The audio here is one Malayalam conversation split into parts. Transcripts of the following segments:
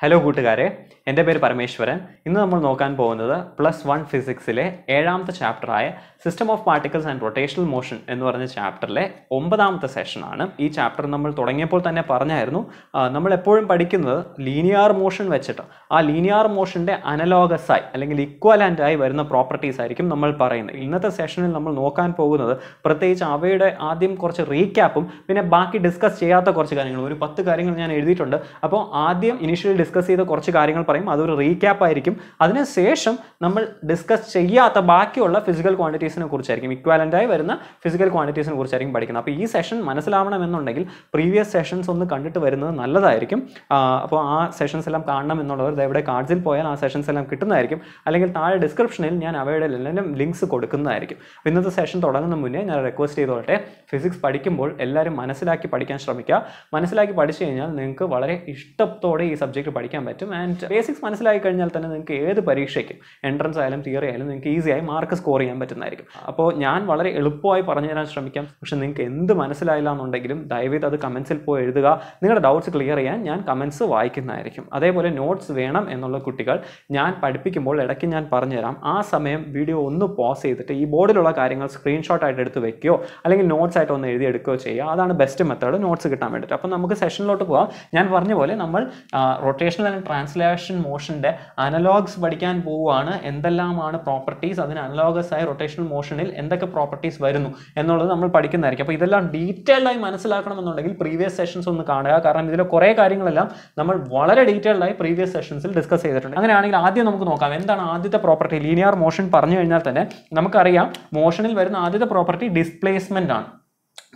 ഹലോ കൂട്ടുകാരെ, എൻ്റെ പേര് പരമേശ്വരൻ. ഇന്ന് നമ്മൾ നോക്കാൻ പോകുന്നത് +1 ഫിസിക്സിലെ 7ാമത്തെ ചാപ്റ്ററായ system of particles and rotational motion എന്ന് പറഞ്ഞ ചാപ്റ്ററിലെ 9ാമത്തെ സെഷനാണ്. ഈ ചാപ്റ്റർ നമ്മൾ തുടങ്ങിയപ്പോൾ തന്നെ പറഞ്ഞായിരുന്നു, നമ്മൾ എപ്പോഴും പഠിക്കുന്നത് ലീനിയർ മോഷൻ വെച്ചിട്ട് ആ ലീനിയർ മോഷൻ്റെ അനലോഗസായി അല്ലെങ്കിൽ ഇക്വലൻ്റായി വരുന്ന പ്രോപ്പർട്ടീസ് ആയിരിക്കും നമ്മൾ പറയുന്നത്. ഇന്നത്തെ സെഷനിൽ നമ്മൾ നോക്കാൻ പോകുന്നത് പ്രത്യേകിച്ച് അവയുടെ ആദ്യം കുറച്ച് റീക്യാപ്പും പിന്നെ ബാക്കി ഡിസ്കസ് ചെയ്യാത്ത കുറച്ച് കാര്യങ്ങളും, ഒരു 10 കാര്യങ്ങൾ ഞാൻ എഴുതിയിട്ടുണ്ട്. അപ്പോൾ ആദ്യം ഇനിഷ്യലി ഡിസ്കസ് ചെയ്ത കുറച്ച് കാര്യങ്ങൾ പറയും, അതൊരു റീക്യാപ്പ് ആയിരിക്കും. അതിനുശേഷം നമ്മൾ ഡിസ്കസ് ചെയ്യാത്ത ബാക്കിയുള്ള ഫിസിക്കൽ ക്വാണ്ടിറ്റീസിനെ കുറിച്ചായിരിക്കും, ഇക്വാലൻ്റായി വരുന്ന ഫിസിക്കൽ ക്വാണ്ടിറ്റീസിനെ കുറിച്ചായിരിക്കും പഠിക്കുന്നത്. അപ്പോൾ ഈ സെഷൻ മനസ്സിലാവണമെന്നുണ്ടെങ്കിൽ പ്രീവിയസ് സെഷൻസ് ഒന്ന് കണ്ടിട്ട് വരുന്നത് നല്ലതായിരിക്കും. അപ്പോൾ ആ സെഷൻസ് എല്ലാം കാണണം എന്നുള്ളവർ ഇവിടെ കാർഡ്സിൽ പോയാൽ ആ സെഷൻസ് എല്ലാം കിട്ടുന്നതായിരിക്കും, അല്ലെങ്കിൽ താഴെ ഡിസ്ക്രിപ്ഷനിൽ ഞാൻ അവയുടെ എല്ലാം ലിങ്ക്സ് കൊടുക്കുന്നതായിരിക്കും. ഇന്നത്തെ സെഷൻ തുടങ്ങുന്ന മുന്നേ ഞാൻ റിക്വസ്റ്റ് ചെയ്തോട്ടെ, ഫിസിക്സ് പഠിക്കുമ്പോൾ എല്ലാവരും മനസ്സിലാക്കി പഠിക്കാൻ ശ്രമിക്കുക. മനസ്സിലാക്കി പഠിച്ചു കഴിഞ്ഞാൽ നിങ്ങൾക്ക് വളരെ ഇഷ്ടത്തോടെ ഈ സബ്ജക്റ്റ് പഠിക്കാൻ പറ്റും. ആൻഡ് ബേസിക്സ് മനസ്സിലാക്കി കഴിഞ്ഞാൽ തന്നെ നിങ്ങൾക്ക് ഏത് പരീക്ഷയ്ക്കും, എൻട്രൻസ് ആയാലും തിയറി ആയാലും നിങ്ങൾക്ക് ഈസിയായി മാർക്ക് സ്കോർ ചെയ്യാൻ പറ്റുന്നതായിരിക്കും. അപ്പോൾ ഞാൻ വളരെ എളുപ്പമായി പറഞ്ഞു തരാൻ ശ്രമിക്കാം. പക്ഷെ നിങ്ങൾക്ക് എന്ത് മനസ്സിലായില്ല എന്നുണ്ടെങ്കിലും ദയവേത് അത് കമൻസിൽ പോയി എഴുതുക. നിങ്ങളുടെ ഡൗട്ട്സ് ക്ലിയർ ചെയ്യാൻ ഞാൻ കമൻസ് വായിക്കുന്നതായിരിക്കും. അതേപോലെ നോട്ട്സ് വേണം എന്നുള്ള കുട്ടികൾ ഞാൻ പഠിപ്പിക്കുമ്പോൾ ഇടയ്ക്ക് ഞാൻ പറഞ്ഞുതരാം. ആ സമയം വീഡിയോ ഒന്ന് പോസ് ചെയ്തിട്ട് ഈ ബോർഡിലുള്ള കാര്യങ്ങൾ സ്ക്രീൻഷോട്ട് ആയിട്ട് എടുത്ത് വെക്കുകയോ അല്ലെങ്കിൽ നോട്ട്സ് ആയിട്ട് ഒന്ന് എഴുതിയെടുക്കുകയോ ചെയ്യുക. അതാണ് ബെസ്റ്റ് മെത്തേഡ് നോട്ട്സ് കിട്ടാൻ വേണ്ടിയിട്ട്. അപ്പോൾ നമുക്ക് സെഷനിലോട്ട് പോകാം. ഞാൻ പറഞ്ഞ പോലെ നമ്മൾ റൊട്ടേഷണൽ ആൻഡ് ട്രാൻസ്ലേഷൻ മോഷൻ്റെ അനലോഗ്സ് പഠിക്കാൻ പോവുകയാണ്. എന്തെല്ലാമാണ് പ്രോപ്പർട്ടീസ്, അതിന് അനലോഗസ് ആയി റൊട്ടേഷണൽ മോഷനിൽ എന്തൊക്കെ പ്രോപ്പർട്ടീസ് വരുന്നു എന്നുള്ളത് നമ്മൾ പഠിക്കുന്നതായിരിക്കും. അപ്പോൾ ഇതെല്ലാം ഡീറ്റെയിൽഡായി മനസ്സിലാക്കണമെന്നുണ്ടെങ്കിൽ പ്രീവിയസ് സെഷൻസ് ഒന്ന് കാണുക. കാരണം ഇതിലെ കുറേ കാര്യങ്ങളെല്ലാം നമ്മൾ വളരെ ഡീറ്റെയിൽഡായി പ്രീവിയസ് സെഷൻസിൽ ഡിസ്കസ് ചെയ്തിട്ടുണ്ട്. അങ്ങനെയാണെങ്കിൽ ആദ്യം നമുക്ക് നോക്കാം എന്താണ് ആദ്യത്തെ പ്രോപ്പർട്ടി. ലീനിയർ മോഷൻ പറഞ്ഞു കഴിഞ്ഞാൽ തന്നെ നമുക്കറിയാം മോഷനിൽ വരുന്ന ആദ്യത്തെ പ്രോപ്പർട്ടി ഡിസ്പ്ലേസ്മെന്റ് ആണ്.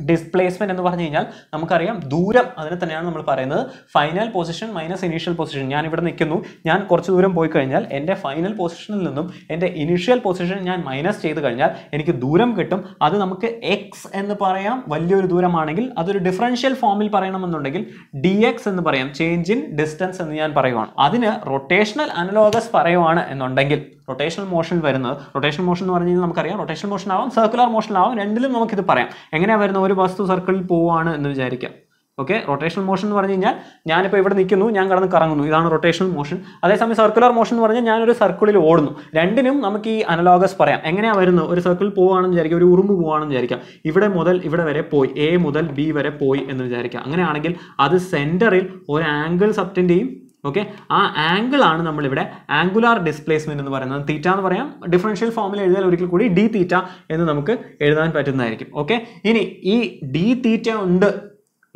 ഡിസ്പ്ലേസ്മെന്റ് എന്ന് പറഞ്ഞു കഴിഞ്ഞാൽ നമുക്കറിയാം ദൂരം, അതിനെ തന്നെയാണ് നമ്മൾ പറയുന്നത് final position minus initial position. ഞാൻ ഇവിടെ നിൽക്കുന്നു, ഞാൻ കുറച്ച് ദൂരം പോയി കഴിഞ്ഞാൽ എൻ്റെ ഫൈനൽ പൊസിഷനിൽ നിന്നും എൻ്റെ ഇനീഷ്യൽ പൊസിഷൻ ഞാൻ മൈനസ് ചെയ്ത് കഴിഞ്ഞാൽ എനിക്ക് ദൂരം കിട്ടും. അത് നമുക്ക് എക്സ് എന്ന് പറയാം. വലിയൊരു ദൂരമാണെങ്കിൽ അതൊരു ഡിഫറൻഷ്യൽ ഫോമിൽ പറയണമെന്നുണ്ടെങ്കിൽ dx എന്ന് പറയാം, ചേഞ്ച് ഇൻ ഡിസ്റ്റൻസ് എന്ന് ഞാൻ പറയുവാണ്. അതിന് റൊട്ടേഷണൽ അനലോഗസ് പറയുവാണ് എന്നുണ്ടെങ്കിൽ റൊട്ടേഷണൽ മോഷൻ വരുന്നത്, റൊട്ടേഷണൽ മോഷൻ എന്ന് പറഞ്ഞു കഴിഞ്ഞാൽ നമുക്കറിയാം റൊട്ടേഷണൽ മോഷൻ ആവാം സർക്കുലർ മോഷൻ ആവാം, രണ്ടിലും നമുക്കിത് പറയാം. എങ്ങനെയാണ് വരുന്നത്? ഒരു വസ്തു സർക്കിളിൽ പോവുകയാണ് എന്ന് വിചാരിക്കാം. ഓക്കെ, റൊട്ടേഷണൽ മോഷൻ എന്ന് പറഞ്ഞു കഴിഞ്ഞാൽ ഞാനിപ്പോൾ ഇവിടെ നിൽക്കുന്നു, ഞാൻ കടന്ന് കറങ്ങുന്നു, ഇതാണ് റൊട്ടേഷണൽ മോഷൻ. അതേസമയം സർക്കുലർ മോഷൻ എന്ന് പറഞ്ഞാൽ ഞാനൊരു സർക്കിളിൽ ഓടുന്നു. രണ്ടിനും നമുക്ക് ഈ അനലോഗസ് പറയാം. എങ്ങനെയാണ് വരുന്നത്? ഒരു സർക്കിൾ പോവുകയാണെന്ന് വിചാരിക്കാം, ഒരു ഉറുമ്പ് പോവുകയാണെന്ന് വിചാരിക്കാം. ഇവിടെ മുതൽ ഇവിടെ വരെ പോയി, എ മുതൽ ബി വരെ പോയി എന്ന് വിചാരിക്കാം. അങ്ങനെയാണെങ്കിൽ അത് സെൻറ്ററിൽ ഒരു ആംഗിൾ സബ്റ്റൻ്റെയും ഓക്കെ, ആ ആംഗിൾ ആണ് നമ്മളിവിടെ ആംഗുലാർ ഡിസ്പ്ലേസ്മെന്റ് എന്ന് പറയുന്നത്. തീറ്റ എന്ന് പറയാം, ഡിഫറൻഷ്യൽ ഫോമിൽ എഴുതിയാൽ ഒരിക്കൽ കൂടി ഡി തീറ്റ എന്ന് നമുക്ക് എഴുതാൻ പറ്റുന്നതായിരിക്കും. ഓക്കെ, ഇനി ഈ ഡി തീറ്റ ഉണ്ട്,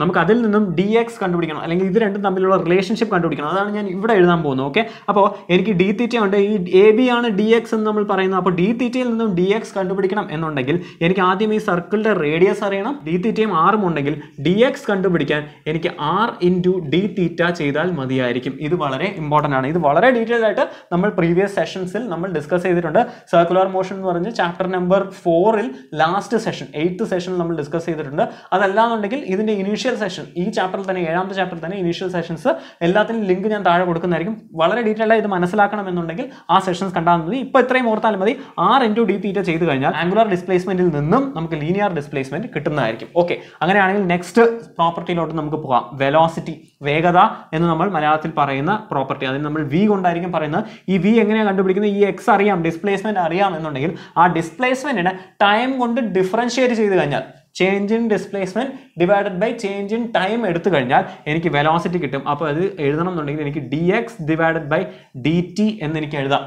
നമുക്ക് അതിൽ നിന്നും dx കണ്ടുപിടിക്കണം, അല്ലെങ്കിൽ ഇത് രണ്ടും തമ്മിലുള്ള റിലേഷൻഷിപ്പ് കണ്ടുപിടിക്കണം. അതാണ് ഞാൻ ഇവിടെ എഴുതാൻ പോകുന്നത്. ഓക്കെ, അപ്പോൾ എനിക്ക് ഡി തീറ്റ ഉണ്ട്, ഈ എ ബി ആണ് dx എന്ന് നമ്മൾ പറയുന്നത്. അപ്പോൾ ഡി തീറ്റയിൽ നിന്നും dx കണ്ടുപിടിക്കണം എന്നുണ്ടെങ്കിൽ എനിക്ക് ആദ്യം ഈ സർക്കിളിൻ്റെ റേഡിയസ് അറിയണം. ഡി തീറ്റയും ആറും ഉണ്ടെങ്കിൽ dx കണ്ടുപിടിക്കാൻ എനിക്ക് r ഇൻറ്റു ഡി തീറ്റ ചെയ്താൽ മതിയായിരിക്കും. ഇത് വളരെ ഇമ്പോർട്ടൻ്റ് ആണ്. ഇത് വളരെ ഡീറ്റെയിൽ ആയിട്ട് നമ്മൾ പ്രീവിയസ് സെഷൻസിൽ നമ്മൾ ഡിസ്കസ് ചെയ്തിട്ടുണ്ട്. സർക്കുലർ മോഷൻ എന്ന് പറഞ്ഞ് ചാപ്റ്റർ നമ്പർ 4ൽ ലാസ്റ്റ് സെഷൻ 8th സെഷൻ നമ്മൾ ഡിസ്കസ് ചെയ്തിട്ടുണ്ട്. അതല്ലാന്നുണ്ടെങ്കിൽ ഇതിൻ്റെ ഇനീഷ്യൽ സെഷൻ ഈ ചാപ്റ്ററിൽ തന്നെ 7ാമത്തെ ചാപ്റ്ററിൽ തന്നെ ഇനീഷ്യൽ സെഷൻസ് എല്ലാത്തിനും ലിങ്ക് ഞാൻ താഴെ കൊടുക്കുന്നതായിരിക്കും. വളരെ ഡീറ്റെയിൽഡായി ഇത് മനസ്സിലാക്കണമെന്നുണ്ടെങ്കിൽ ആ സെഷൻസ് കണ്ടാൽ മതി. ഇപ്പോൾ ഇത്രയും ഓർത്താൽ മതി. r ഇൻറ്റു ഡി തീറ്റ ചെയ്ത് കഴിഞ്ഞാൽ ആംഗുലാർ ഡിസ്പ്ലേസ്മെന്റിൽ നിന്നും നമുക്ക് ലീനിയർ ഡിസ്പ്ലേസ്മെന്റ് കിട്ടുന്നതായിരിക്കും. ഓക്കെ, അങ്ങനെയാണെങ്കിൽ നെക്സ്റ്റ് പ്രോപ്പർട്ടിയിലോട്ട് നമുക്ക് പോകാം. വെലോസിറ്റി, വേഗത എന്ന് നമ്മൾ മലയാളത്തിൽ പറയുന്ന പ്രോപ്പർട്ടി. അതിന് നമ്മൾ v കൊണ്ടായിരിക്കും പറയുന്നത്. ഈ v എങ്ങനെയാണ് കണ്ടുപിടിക്കുന്നത്? ഈ x അറിയാം, ഡിസ്പ്ലേസ്മെന്റ് അറിയാം എന്നുണ്ടെങ്കിൽ ആ ഡിസ്പ്ലേസ്മെന്റിനെ ടൈം കൊണ്ട് ഡിഫറൻഷിയേറ്റ് ചെയ്ത് കഴിഞ്ഞാൽ change in displacement divided by change in time എടുത്തു കഴിഞ്ഞാൽ എനിക്ക് വെലോസിറ്റി കിട്ടും. അപ്പോൾ അത് എഴുതണം എന്നുണ്ടെങ്കിൽ എനിക്ക് dx ഡിവൈഡഡ് ബൈ dt എന്ന് എനിക്ക് എഴുതാം.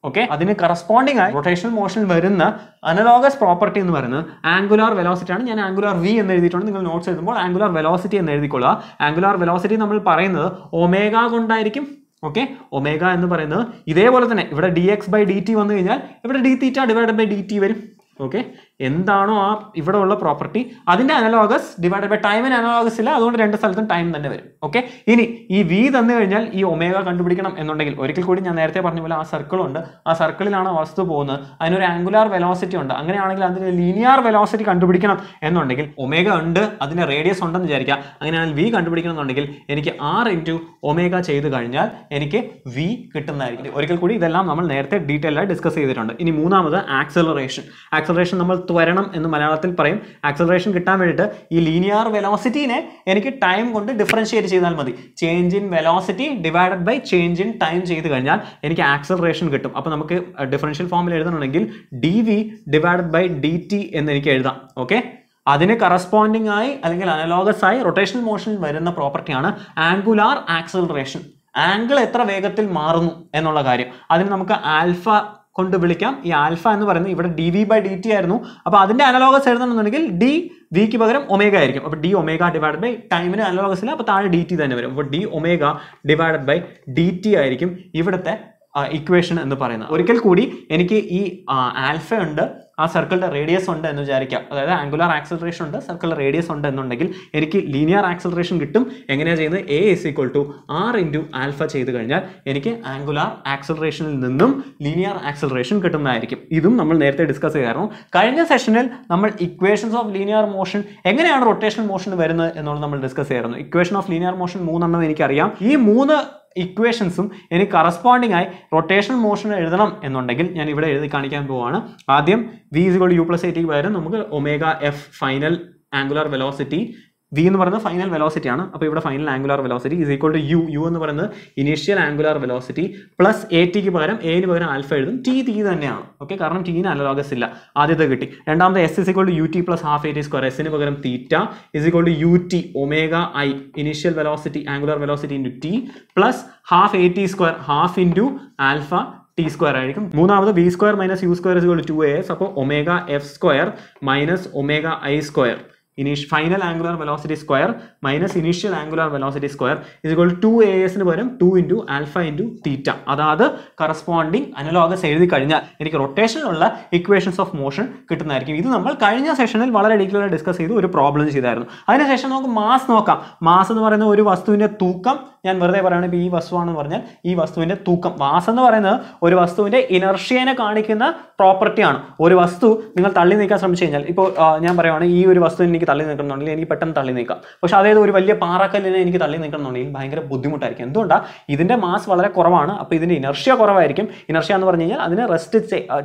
ഓക്കെ, അതിന് കറസ്പോണ്ടിങ് ആയി റൊട്ടേഷണൽ മോഷനിൽ വരുന്ന അനലോഗസ് പ്രോപ്പർട്ടി എന്ന് പറയുന്നത് ആംഗുലാർ വെലോസിറ്റി ആണ്. ഞാൻ ആംഗുലാർ v എന്ന് എഴുതിയിട്ടുണ്ട്. നിങ്ങൾ നോട്ട്സ് എഴുതുമ്പോൾ ആംഗുലാർ വെലോസിറ്റി എന്ന് എഴുതിക്കൊള്ളുക. ആംഗുലാർ വെലോസിറ്റി നമ്മൾ പറയുന്നത് ഒമേഗ കൊണ്ടായിരിക്കും. ഓക്കെ, ഒമേഗ എന്ന് പറയുന്നത് ഇതേപോലെ തന്നെ ഇവിടെ dx ബൈ dt വന്നു കഴിഞ്ഞാൽ ഇവിടെ d theta divided by dt വരും. ഓക്കെ, എന്താണോ ആ ഇവിടെ ഉള്ള പ്രോപ്പർട്ടി അതിന്റെ അനലോഗസ് ഡിവൈഡഡ് ബൈ ടൈമിന് അനലോഗസ് ഇല്ല, അതുകൊണ്ട് രണ്ട് സ്ഥലത്തും ടൈം തന്നെ വരും. ഓക്കെ, ഇനി ഈ v തന്നു കഴിഞ്ഞാൽ ഈ ഒമേഗ കണ്ടുപിടിക്കണം എന്നുണ്ടെങ്കിൽ ഒരിക്കൽ കൂടി ഞാൻ നേരത്തെ പറഞ്ഞ പോലെ ആ സർക്കിൾ ഉണ്ട്, ആ സർക്കിളിലാണ് വസ്തു പോകുന്നത്, അതിനൊരു ആംഗുലാർ വെലോസിറ്റി ഉണ്ട്. അങ്ങനെയാണെങ്കിൽ അതിന് ലീനിയർ വെലോസിറ്റി കണ്ടുപിടിക്കണം എന്നുണ്ടെങ്കിൽ ഒമേഗ ഉണ്ട്, അതിന്റെ റേഡിയസ് ഉണ്ടെന്ന് വിചാരിക്കാം. അങ്ങനെയാണെങ്കിൽ v കണ്ടുപിടിക്കണം എന്നുണ്ടെങ്കിൽ എനിക്ക് r ഇൻറ്റു ഒമേഗ ചെയ്ത് കഴിഞ്ഞാൽ എനിക്ക് v കിട്ടുന്നതായിരിക്കും. ഒരിക്കൽ കൂടി ഇതെല്ലാം നമ്മൾ നേരത്തെ ഡീറ്റെയിൽ ആയി ഡിസ്കസ് ചെയ്തിട്ടുണ്ട്. ഇനി മൂന്നാമത് ആക്സലറേഷൻ. ആക്സലറേഷൻ നമ്മൾ ത്വരണം എന്ന് മലയാളത്തിൽ പറയും. ആക്സലറേഷൻ കിട്ടാൻ വേണ്ടിയിട്ട് ഈ ലീനിയർ വെലോസിറ്റിനെ എനിക്ക് ടൈം കൊണ്ട് ഡിഫറൻഷിയേറ്റ് ചെയ്താൽ മതി. Change in velocity divided by change in time ചെയ്ത് കഴിഞ്ഞാൽ എനിക്ക് ആക്സലറേഷൻ കിട്ടും. അപ്പോൾ നമുക്ക് ഡിഫറൻഷ്യൽ ഫോമിൽ എഴുതണമെങ്കിൽ dv ഡിവൈഡഡ് ബൈ dt എന്ന് എനിക്ക് എഴുതാം. ഓക്കെ, അതിന് കറസ്പോണ്ടിങ് ആയി അല്ലെങ്കിൽ അനലോഗസ് ആയി റൊട്ടേഷണൽ മോഷനിൽ വരുന്ന പ്രോപ്പർട്ടിയാണ് ആംഗുലാർ ആക്സലറേഷൻ. ആംഗിൾ എത്ര വേഗത്തിൽ മാറുന്നു എന്നുള്ള കാര്യം അതിന് നമുക്ക് ആൽഫ കൊണ്ട് വിളിക്കാം. ഈ ആൽഫ എന്ന് പറയുന്നത് ഇവിടെ dv/dt ആയിരുന്നു. അപ്പോൾ അതിന്റെ അനലോഗസ് എഴുതണമെന്നുണ്ടെങ്കിൽ d വിക്ക് പകരം ഒമേഗ ആയിരിക്കും. അപ്പോൾ d ഒമേഗ ഡിവൈഡ് ബൈ ടൈമിന് അനലോഗസ് ഇല്ല, അപ്പോൾ താഴെ dt തന്നെ വരും. അപ്പോൾ d omega divide by dt ആയിരിക്കും ഇവിടുത്തെ ഇക്വേഷൻ എന്ന് പറയുന്നത്. ഒരിക്കൽ കൂടി എനിക്ക് ഈ ആൽഫ ഉണ്ട്, ആ സർക്കിളിന്റെ റേഡിയസ് ഉണ്ട് എന്ന് വിചാരിക്കാം. അതായത് ആംഗുലാർ ആക്സലറേഷൻ ഉണ്ട്, സർക്കിളിന്റെ റേഡിയസ് ഉണ്ട് എന്നുണ്ടെങ്കിൽ എനിക്ക് ലീനിയർ ആക്സലറേഷൻ കിട്ടും. എങ്ങനെയാണ് ചെയ്യുന്നത്? a = r × ആൽഫ ചെയ്ത് കഴിഞ്ഞാൽ എനിക്ക് ആംഗുലാർ ആക്സലറേഷനിൽ നിന്നും ലീനിയർ ആക്സലറേഷൻ കിട്ടുന്നതായിരിക്കും. ഇതും നമ്മൾ നേരത്തെ ഡിസ്കസ് ചെയ്യാറുണ്ട്. കഴിഞ്ഞ സെഷനിൽ നമ്മൾ ഇക്വേഷൻസ് ഓഫ് ലീനിയർ മോഷൻ എങ്ങനെയാണ് റൊട്ടേഷണൽ മോഷൻ വരുന്നത് എന്നുള്ളത് നമ്മൾ ഡിസ്കസ് ചെയ്യാറുണ്ട്. ഇക്വേഷൻ ഓഫ് ലീനിയർ മോഷൻ 3 എനിക്കറിയാം. ഈ 3 ഇക്വേഷൻസും എനിക്ക് കറസ്പോണ്ടിങ് ആയി റൊട്ടേഷണൽ മോഷൻ എഴുതണം എന്നുണ്ടെങ്കിൽ ഞാൻ ഇവിടെ എഴുതി കാണിക്കാൻ പോവാണ്. ആദ്യം v = u+at പകരം നമുക്ക് ω_f final angular velocity, v എന്ന് പറയുന്നത് ഫൈനൽ വെലോസിറ്റി ആണ്. അപ്പോൾ ഇവിടെ ഫൈനൽ ആംഗുലാർ വെലോസിറ്റി u എന്ന് പറയുന്നത് initial angular velocity plus at പകരം a ന് പകരം ആൽഫ എഴുതും. t തന്നെയാണ്. ഓക്കെ, കാരണം t ന് അനലോഗസ് ഇല്ല. ആദ്യത്തെ കിട്ടി. രണ്ടാമത്തെ s = ut + ½ s ന് പകരം θ ut ω_i initial velocity angular velocity × t plus ½ half × alpha t² ആയിരിക്കും. മൂന്നാമത് v² - u² = 2as. അപ്പോൾ ω_f² - ω_i². Final angular velocity square minus initial angular velocity square = 2as ന് പകരം 2 × ആൽഫ × θ. അതായത് കറസ്പോണ്ടിങ് അനലോഗസ് എഴുതി കഴിഞ്ഞാൽ എനിക്ക് റൊട്ടേഷനിലുള്ള ഇക്വേഷൻസ് ഓഫ് മോഷൻ കിട്ടുന്നതായിരിക്കും. ഇത് നമ്മൾ കഴിഞ്ഞ സെഷനിൽ വളരെ ഡീറ്റെയിൽ ആയി ഡിസ്കസ് ചെയ്തു, ഒരു പ്രോബ്ലം ചെയ്തായിരുന്നു. അതിനുശേഷം നമുക്ക് മാസ് നോക്കാം. മാസ് എന്ന് പറയുന്ന ഒരു വസ്തുവിന്റെ തൂക്കം, ഞാൻ വെറുതെ പറയുകയാണ്, ഇപ്പോൾ ഈ വസ്തുവാണെന്ന് പറഞ്ഞാൽ ഈ വസ്തുവിന്റെ തൂക്കം. മാസ് എന്ന് പറയുന്നത് ഒരു വസ്തുവിന്റെ ഇനർഷ്യനെ കാണിക്കുന്ന പ്രോപ്പർട്ടിയാണ്. ഒരു വസ്തു നിങ്ങൾ തള്ളി നീക്കാൻ ശ്രമിച്ചു കഴിഞ്ഞാൽ, ഇപ്പോൾ ഞാൻ പറയുവാണ് ഈ ഒരു വസ്തുവിനെ എനിക്ക് തള്ളി നീക്കണമെന്നുണ്ടെങ്കിൽ എനിക്ക് പെട്ടെന്ന് തള്ളി നീക്കാം. പക്ഷേ അതായത് ഒരു വലിയ പാറക്കല്ലിനെ എനിക്ക് തള്ളി നീക്കണമെന്നുണ്ടെങ്കിൽ ഭയങ്കര ബുദ്ധിമുട്ടായിരിക്കും. എന്തുകൊണ്ടാണ്? ഇതിന്റെ മാസ് വളരെ കുറവാണ്. അപ്പോൾ ഇതിന്റെ ഇനർഷ്യ കുറവായിരിക്കും. ഇനർഷ്യ എന്ന് പറഞ്ഞു കഴിഞ്ഞാൽ അതിന് റെസ്റ്റ്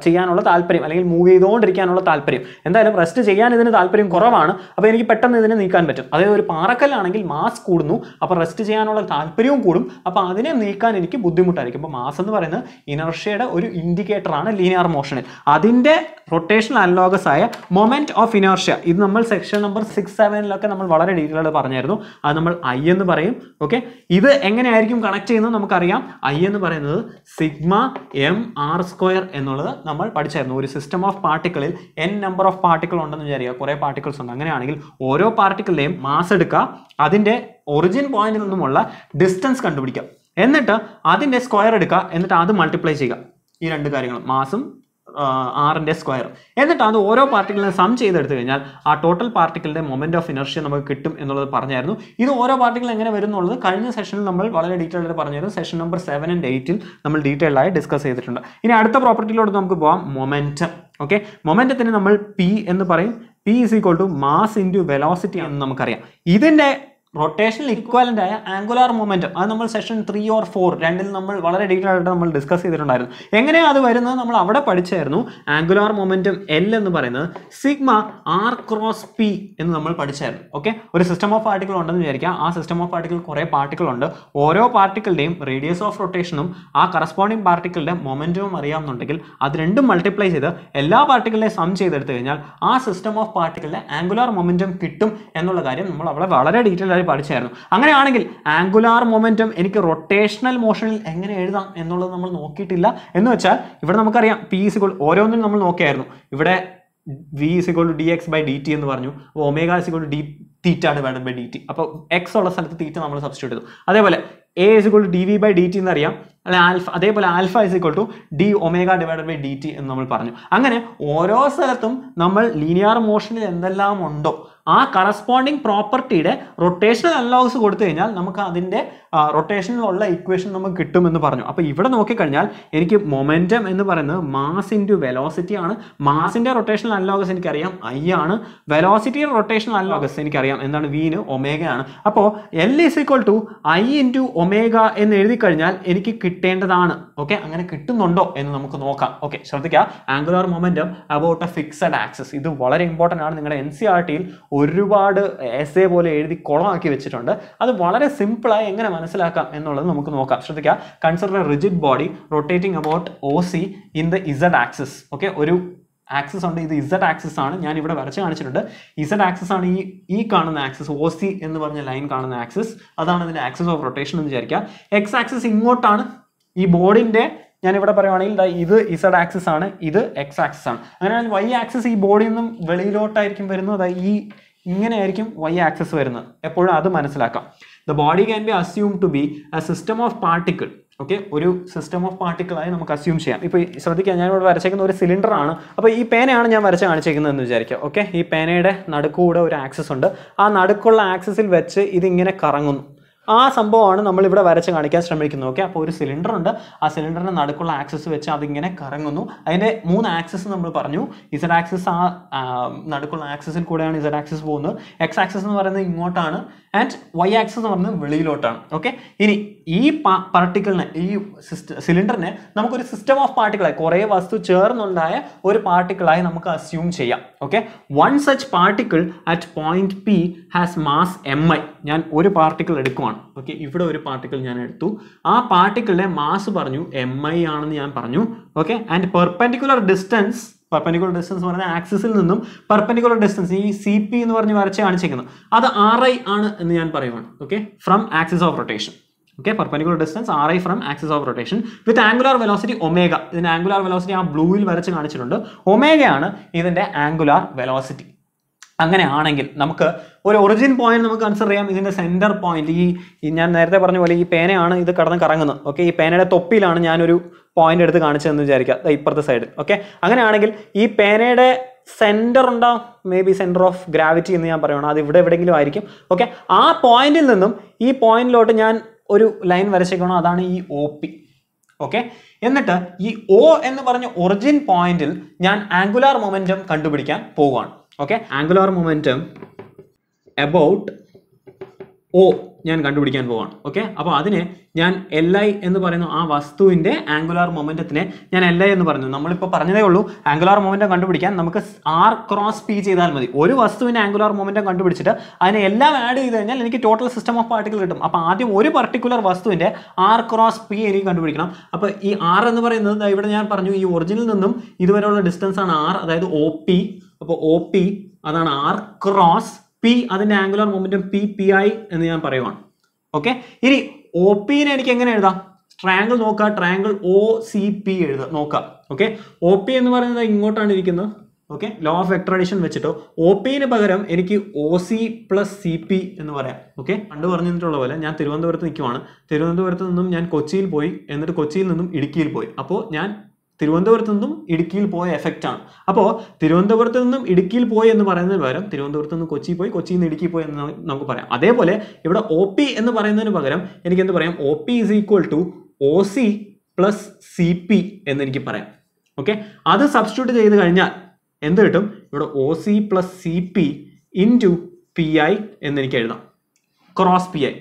ചെയ്യാനുള്ള താല്പര്യം അല്ലെങ്കിൽ മൂവ് ചെയ്തുകൊണ്ടിരിക്കാനുള്ള താല്പര്യം. എന്തായാലും റെസ്റ്റ് ചെയ്യാൻ ഇതിന് താല്പര്യം കുറവാണ്. അപ്പോൾ എനിക്ക് പെട്ടെന്ന് ഇതിനെ നീക്കാൻ പറ്റും. അതായത് ഒരു പാറക്കല്ലാണെങ്കിൽ മാസ് കൂടുന്നു, അപ്പോൾ റെസ്റ്റ് ചെയ്യാനുള്ള താല്പര്യവും കൂടും. അപ്പോൾ അതിനെ നീക്കാൻ എനിക്ക് ബുദ്ധിമുട്ടായിരിക്കും. അപ്പോൾ മാസ് എന്ന് പറയുന്നത് ഇനർഷ്യയുടെ ഒരു ഇൻഡിക്കേറ്റർ ആണ് ലീനിയർ മോഷനിൽ. അതിന്റെ റൊട്ടേഷണൽ അനലോഗസ് ആയ മൊമെന്റ് ഓഫ് ഇനർഷ്യ, ഇത് നമ്മൾ സെക്ഷൻ നമ്പർ 6-7 നമ്മൾ വളരെ ഡീറ്റെയിൽ ആയിട്ട് പറഞ്ഞായിരുന്നു. അത് നമ്മൾ I എന്ന് പറയും. ഓക്കെ, ഇത് എങ്ങനെയായിരിക്കും കണക്ട് ചെയ്യുന്നത് നമുക്കറിയാം. I എന്ന് പറയുന്നത് σ_m r² എന്നുള്ളത് നമ്മൾ പഠിച്ചായിരുന്നു. ഒരു സിസ്റ്റം ഓഫ് പാർട്ടിക്കിളിൽ n നമ്പർ ഓഫ് പാർട്ടിക്കിൾ ഉണ്ടെന്ന് വിചാരിക്കുക, കുറേ പാർട്ടിക്കിൾസ് ഉണ്ട്. അങ്ങനെയാണെങ്കിൽ ഓരോ പാർട്ടിക്കിളിന്റെയും മാസ് എടുക്കുക, അതിന്റെ ഒറിജിൻ പോയിന്റിൽ നിന്നുമുള്ള ഡിസ്റ്റൻസ് കണ്ടുപിടിക്കുക, എന്നിട്ട് അതിന്റെ സ്ക്വയർ എടുക്കുക, എന്നിട്ട് അത് മൾട്ടിപ്ലൈ ചെയ്യുക. ഈ രണ്ട് കാര്യങ്ങളും മാസും r-ന്റെ സ്ക്വയർ, എന്നിട്ട് അത് ഓരോ പാർട്ടിക്കിളിനെ സം ചെയ്തെടുത്തു കഴിഞ്ഞാൽ ആ ടോട്ടൽ പാർട്ടിക്കിളിന്റെ മൊമെന്റ് ഓഫ് ഇനർഷ്യ നമുക്ക് കിട്ടും എന്നുള്ളത് പറഞ്ഞായിരുന്നു. ഇത് ഓരോ പാർട്ടിക്കിൾ എങ്ങനെ വരും എന്നുള്ളത് കഴിഞ്ഞ സെഷനിൽ നമ്മൾ വളരെ ഡീറ്റെയിൽ ആയിട്ട് പറഞ്ഞായിരുന്നു. സെഷൻ നമ്പർ 7 and 8 നമ്മൾ ഡീറ്റെയിൽ ആയി ഡിസ്കസ് ചെയ്തിട്ടുണ്ട്. ഇനി അടുത്ത പ്രോപ്പർട്ടിയിലോട്ട് നമുക്ക് പോകാം, മൊമെന്റം. ഓക്കെ, മൊമെന്റത്തിന് നമ്മൾ P എന്ന് പറയും. P = മാസ് × വെലോസിറ്റി എന്ന് നമുക്കറിയാം. ഇതിന്റെ റൊട്ടേഷണൽ ഇക്വാലന്റ് ആയ ആംഗുലാർ മൊമെന്റം, അത് നമ്മൾ സെഷൻ 3 or 4 രണ്ടിൽ നമ്മൾ വളരെ ഡീറ്റെയിൽ ആയിട്ട് നമ്മൾ ഡിസ്കസ് ചെയ്തിട്ടുണ്ടായിരുന്നു. എങ്ങനെയാണ് അത് വരുന്നത് നമ്മൾ അവിടെ പഠിച്ചായിരുന്നു. ആംഗുലാർ മൊമെന്റം L എന്ന് പറയുന്നത് σr×p എന്ന് നമ്മൾ പഠിച്ചായിരുന്നു. ഓക്കെ, ഒരു സിസ്റ്റം ഓഫ് പാർട്ടിക്കിൾ ഉണ്ടെന്ന് വിചാരിക്കാം. ആ സിസ്റ്റം ഓഫ് പാർട്ടിക്കിൾ കുറേ പാർട്ടിക്കിൾ ഉണ്ട്. ഓരോ പാർട്ടിക്കിളിന്റെയും റേഡിയസ് ഓഫ് റൊട്ടേഷനും ആ കറസ്പോണ്ടിങ് പാർട്ടിക്കിളിന്റെ മൊമെന്റവും അറിയാമെന്നുണ്ടെങ്കിൽ അത് രണ്ടും മൾട്ടിപ്ലൈ ചെയ്ത് എല്ലാ പാർട്ടിക്കിളിനെ സം ചെയ്തെടുത്തു കഴിഞ്ഞാൽ ആ സിസ്റ്റം ഓഫ് പാർട്ടിക്കിളിന്റെ ആംഗുലാർ മൊമെന്റം കിട്ടും എന്നുള്ള കാര്യം നമ്മൾ അവിടെ വളരെ ഡീറ്റെയിൽ ആയി പഠിച്ചായിരുന്നു. അങ്ങനെയാണെങ്കിൽ ആംഗുലാർ മൊമെന്റം എനിക്ക് റൊട്ടേഷണൽ മോഷനിൽ എങ്ങനെ എഴുതാം എന്നുള്ളത് നമ്മൾ നോക്കിയിട്ടില്ല. എന്ന് വെച്ചാൽ ഇവിടെ നമുക്കറിയാം P ഓരോന്നിനും നമ്മൾ നോക്കിയായിരുന്നു. ഇവിടെ v = dx/dt എന്ന് പറഞ്ഞു. അപ്പോൾ ω = dθ/dt. അപ്പോൾ x ഉള്ള സ്ഥലത്ത് തീറ്റ നമ്മൾ സബ്സ്റ്റിറ്റ്യൂട്ട് ചെയ്തു. അതേപോലെ a = dv/dt എന്നറിയാം. അതേപോലെ ആൽഫ = dω/dt എന്ന് നമ്മൾ പറഞ്ഞു. അങ്ങനെ ഓരോ സ്ഥലത്തും നമ്മൾ ലീനിയർ മോഷനിൽ എന്തെല്ലാം ഉണ്ടോ ആ കറസ്പോണ്ടിങ് പ്രോപ്പർട്ടിയുടെ റൊട്ടേഷണൽ അനലോഗ്സ് കൊടുത്തു കഴിഞ്ഞാൽ നമുക്ക് അതിൻ്റെ റൊട്ടേഷനിലുള്ള ഇക്വേഷൻ നമുക്ക് കിട്ടുമെന്ന് പറഞ്ഞു. അപ്പോൾ ഇവിടെ നോക്കിക്കഴിഞ്ഞാൽ എനിക്ക് മൊമെൻറ്റം എന്ന് പറയുന്നത് മാസ് ഇൻറ്റു വെലോസിറ്റി ആണ്. മാസിൻ്റെ റൊട്ടേഷണൽ അനലോഗസ് എനിക്കറിയാം ഐ ആണ്. വെലോസിറ്റിയുടെ റൊട്ടേഷണൽ അനലോഗസ് എനിക്കറിയാം എന്താണ്, വിന് ഒമേഗയാണ്. അപ്പോൾ L is equal to I into omega എന്ന് എഴുതി കഴിഞ്ഞാൽ എനിക്ക് കിട്ടേണ്ടതാണ്. ഓക്കെ, അങ്ങനെ കിട്ടുന്നുണ്ടോ എന്ന് നമുക്ക് നോക്കാം. ഓക്കെ, ശ്രദ്ധിക്കുക, angular momentum about A fixed axis. ഇത് വളരെ ഇമ്പോർട്ടൻ്റ് ആണ്. നിങ്ങളുടെ NCERT-യിൽ ഒരുപാട് എസ്സേ പോലെ എഴുതി കുളമാക്കി വെച്ചിട്ടുണ്ട്. അത് വളരെ സിമ്പിളായി എങ്ങനെ മനസ്സിലാക്കാം എന്നുള്ളത് നമുക്ക് നോക്കാം. ശ്രദ്ധിക്കുക, consider A rigid body rotating about OC in the Z axis. Okay, ഒരു ആക്സിസ് ഉണ്ട്, ഇത് Z ആക്സിസ് ആണ്. ഞാൻ ഇവിടെ വരച്ച് കാണിച്ചിട്ടുണ്ട്. Z ആക്സിസ് ആണ് ഈ കാണുന്ന ആക്സിസ്, OC എന്ന് പറഞ്ഞ ലൈൻ കാണുന്ന ആക്സിസ്. അതാണ് ഇതിന്റെ ആക്സിസ് ഓഫ് റൊട്ടേഷൻ എന്ന് വിചാരിക്കുക. X ആക്സിസ് ഇങ്ങോട്ടാണ്. ഈ ബോർഡിന്റെ ഞാൻ ഇവിടെ പറയുവാണെങ്കിൽ ഇത് Z ആക്സിസ് ആണ്, ഇത് X ആക്സിസ് ആണ്. അങ്ങനെയാണെങ്കിൽ Y ആക്സിസ് ഈ ബോഡിയിൽ നിന്നും വെളിയിലോട്ടായിരിക്കും വരുന്നത്. അതായത് ഇങ്ങനെയായിരിക്കും Y ആക്സിസ് വരുന്നത്. എപ്പോഴും അത് മനസ്സിലാക്കാം. The body can be assume to be a system of particle. Okay, ഒരു സിസ്റ്റം ഓഫ് പാർട്ടിക്കിളായി നമുക്ക് അസ്യൂം ചെയ്യാം. ഇപ്പോൾ ശ്രദ്ധിക്കുക, ഞാൻ ഇവിടെ വരച്ചേക്കുന്ന ഒരു സിലിണ്ടർ ആണ്. അപ്പോൾ ഈ പേനയാണ് ഞാൻ വരച്ച് കാണിച്ചേക്കുന്നതെന്ന് വിചാരിക്കുക. ഓക്കെ, ഈ പേനയുടെ നടുക്കൂടെ ഒരു ആക്സിസ് ഉണ്ട്. ആ നടുക്കുള്ള ആക്സിസിൽ വെച്ച് ഇതിങ്ങനെ കറങ്ങുന്നു. ആ സംഭവമാണ് നമ്മൾ ഇവിടെ വരച്ച് കാണിക്കാൻ ശ്രമിക്കുന്നത്. ഓക്കെ, അപ്പോൾ ഒരു സിലിണ്ടർ ഉണ്ട്. ആ സിലിണ്ടറിന്റെ നടുക്കുള്ള ആക്സിസ് വെച്ച് അതിങ്ങനെ കറങ്ങുന്നു. അതിന്റെ 3 ആക്സിസ് നമ്മൾ പറഞ്ഞു. Z ആക്സിസ് ആ നടുക്കുള്ള ആക്സിസിൽ കൂടെയാണ് Z ആക്സിസ് പോകുന്നത്. X ആക്സിസ് എന്ന് പറയുന്നത് ഇങ്ങോട്ടാണ് ആൻഡ് Y ആക്സിസ് എന്ന് പറയുന്നത് വെളിയിലോട്ടാണ്. ഓക്കെ, ഇനി ഈ പാർട്ടിക്കിളിനെ, ഈ സിലിണ്ടറിനെ നമുക്കൊരു സിസ്റ്റം ഓഫ് പാർട്ടിക്കിളായി, കുറേ വസ്തു ചേർന്നുണ്ടായ ഒരു പാർട്ടിക്കിളായി നമുക്ക് അസ്യൂം ചെയ്യാം. Okay, one such particle at point P has mass mi. ഞാൻ ഒരു പാർട്ടിക്കിൾ എടുക്കുവാണ്. ഓക്കെ, ഇവിടെ ഒരു പാർട്ടിക്കിൾ ഞാൻ എടുത്തു. ആ പാർട്ടിക്കിളിന്റെ മാസ് പറഞ്ഞു mi ആണെന്ന് ഞാൻ പറഞ്ഞു. ഓക്കെ, ആൻഡ് പെർപെൻഡിക്കുലർ ഡിസ്റ്റൻസ് എന്ന് പറയുന്ന ആക്സിസിൽ നിന്നും പെർപെൻഡിക്കുലർ ഡിസ്റ്റൻസ് ഈ CP എന്ന് പറഞ്ഞ് വരച്ച് കാണിച്ചേക്കുന്നത് അത് RI ആണ് എന്ന് ഞാൻ പറയുവാണ്. Okay, from axis of rotation. Okay, perpendicular distance RI from axis of rotation with angular velocity omega. ഇതിന്റെ ആംഗുലാർ വെലോസിറ്റി ആ ബ്ലൂവിൽ വരച്ച് കാണിച്ചിട്ടുണ്ട്. ഒമേഗയാണ് ഇതിന്റെ ആംഗുലാർ വെലോസിറ്റി. അങ്ങനെയാണെങ്കിൽ നമുക്ക് ഒരു ഒറിജിൻ പോയിന്റ് നമുക്ക് കൺസിഡർ ചെയ്യാം. ഇതിന്റെ സെന്റർ പോയിന്റ് ഈ ഞാൻ നേരത്തെ പറഞ്ഞ പോലെ ഈ പേനയാണ് ഇത് കടന്ന് കറങ്ങുന്നത്. ഓക്കെ, ഈ പേനയുടെ തൊപ്പിയിലാണ് ഞാനൊരു പോയിന്റ് എടുത്ത് കാണിച്ചതെന്ന് വിചാരിക്കുക, ഇപ്പുറത്തെ സൈഡ്. ഓക്കെ, അങ്ങനെയാണെങ്കിൽ ഈ പേനയുടെ സെന്റർ ഉണ്ടാവും, may be centre of gravity എന്ന് ഞാൻ പറയുകയാണ്. അത് ഇവിടെ എവിടെയെങ്കിലും ആയിരിക്കും. ഓക്കെ, ആ പോയിന്റിൽ നിന്നും ഈ പോയിന്റിലോട്ട് ഞാൻ ഒരു ലൈൻ വരച്ചേക്കണം. അതാണ് ഈ OP. ഓക്കെ, എന്നിട്ട് ഈ O എന്ന് പറഞ്ഞ ഒറിജിൻ പോയിന്റിൽ ഞാൻ ആംഗുലാർ മൊമെന്റം കണ്ടുപിടിക്കാൻ പോവുകയാണ്. Okay, angular momentum about O ഞാൻ കണ്ടുപിടിക്കാൻ പോവാണ്. ഓക്കെ, അപ്പോൾ അതിനെ ഞാൻ Li എന്ന് പറയുന്ന ആ വസ്തുവിന്റെ ആംഗുലാർ മൊമെന്റത്തിനെ ഞാൻ Li എന്ന് പറഞ്ഞു. നമ്മളിപ്പോൾ പറഞ്ഞതേ ഉള്ളൂ, ആംഗുലാർ മൊമെന്റം കണ്ടുപിടിക്കാൻ നമുക്ക് R ക്രോസ് P ചെയ്താൽ മതി. ഒരു വസ്തുവിന്റെ ആംഗുലാർ മൊമെന്റം കണ്ടുപിടിച്ചിട്ട് അതിനെ എല്ലാം ആഡ് ചെയ്ത് കഴിഞ്ഞാൽ എനിക്ക് ടോട്ടൽ സിസ്റ്റം ഓഫ് പാർട്ടിക്കിൾ കിട്ടും. അപ്പോൾ ആദ്യം ഒരു പർട്ടിക്കുലർ വസ്തുവിന്റെ R ക്രോസ് P എനിക്ക് കണ്ടുപിടിക്കണം. അപ്പോൾ ഈ R എന്ന് പറയുന്നത് ഇവിടെ ഞാൻ പറഞ്ഞു, ഈ ഒറിജിനിൽ നിന്നും ഇതുവരെയുള്ള ഡിസ്റ്റൻസ് ആണ് R, അതായത് OP. അപ്പോൾ OP അതാണ് R ക്രോസ് P, അതിന്റെ ആംഗുലാർ മൊമെന്റം PI എന്ന് ഞാൻ പറയുവാണ്. ഓക്കെ, ഇനി OP നെ എനിക്ക് എങ്ങനെ എഴുതാം? ട്രയാങ്കിൾ നോക്കുക, ട്രയാങ്കിൾ OCP എഴുതുക നോക്കുക. ഓക്കെ, OP എന്ന് പറയുന്നത് ഇങ്ങോട്ടാണ് ഇരിക്കുന്നത്. Okay, law of vector addition വെച്ചിട്ടോ OP ന് പകരം എനിക്ക് OC പ്ലസ് CP എന്ന് പറയാം. ഓക്കെ, പണ്ട് പറഞ്ഞിട്ടുള്ള പോലെ ഞാൻ തിരുവനന്തപുരത്ത് നിൽക്കുവാണ്. തിരുവനന്തപുരത്ത് നിന്നും ഞാൻ കൊച്ചിയിൽ പോയി, എന്നിട്ട് കൊച്ചിയിൽ നിന്നും ഇടുക്കിയിൽ പോയി. അപ്പോൾ ഞാൻ തിരുവനന്തപുരത്ത് നിന്നും ഇടുക്കിയിൽ പോയ എഫക്റ്റ് ആണ്. അപ്പോൾ തിരുവനന്തപുരത്ത് നിന്നും ഇടുക്കിയിൽ പോയി എന്ന് പറയുന്നതിന് പകരം തിരുവനന്തപുരത്ത് നിന്ന് കൊച്ചി പോയി, കൊച്ചിയിൽ നിന്ന് ഇടുക്കി പോയി എന്ന് നമുക്ക് പറയാം. അതേപോലെ ഇവിടെ OP എന്ന് പറയുന്നതിന് പകരം എനിക്ക് എന്ത് പറയാം? OP is equal to OC plus CP എന്ന് എനിക്ക് പറയാം. ഓക്കെ, അത് സബ്സ്റ്റിറ്റ്യൂട്ട് ചെയ്ത് കഴിഞ്ഞാൽ എന്ത് കിട്ടും? ഇവിടെ OC plus CP into PI എന്ന് എനിക്ക് എഴുതാം, ക്രോസ് PI.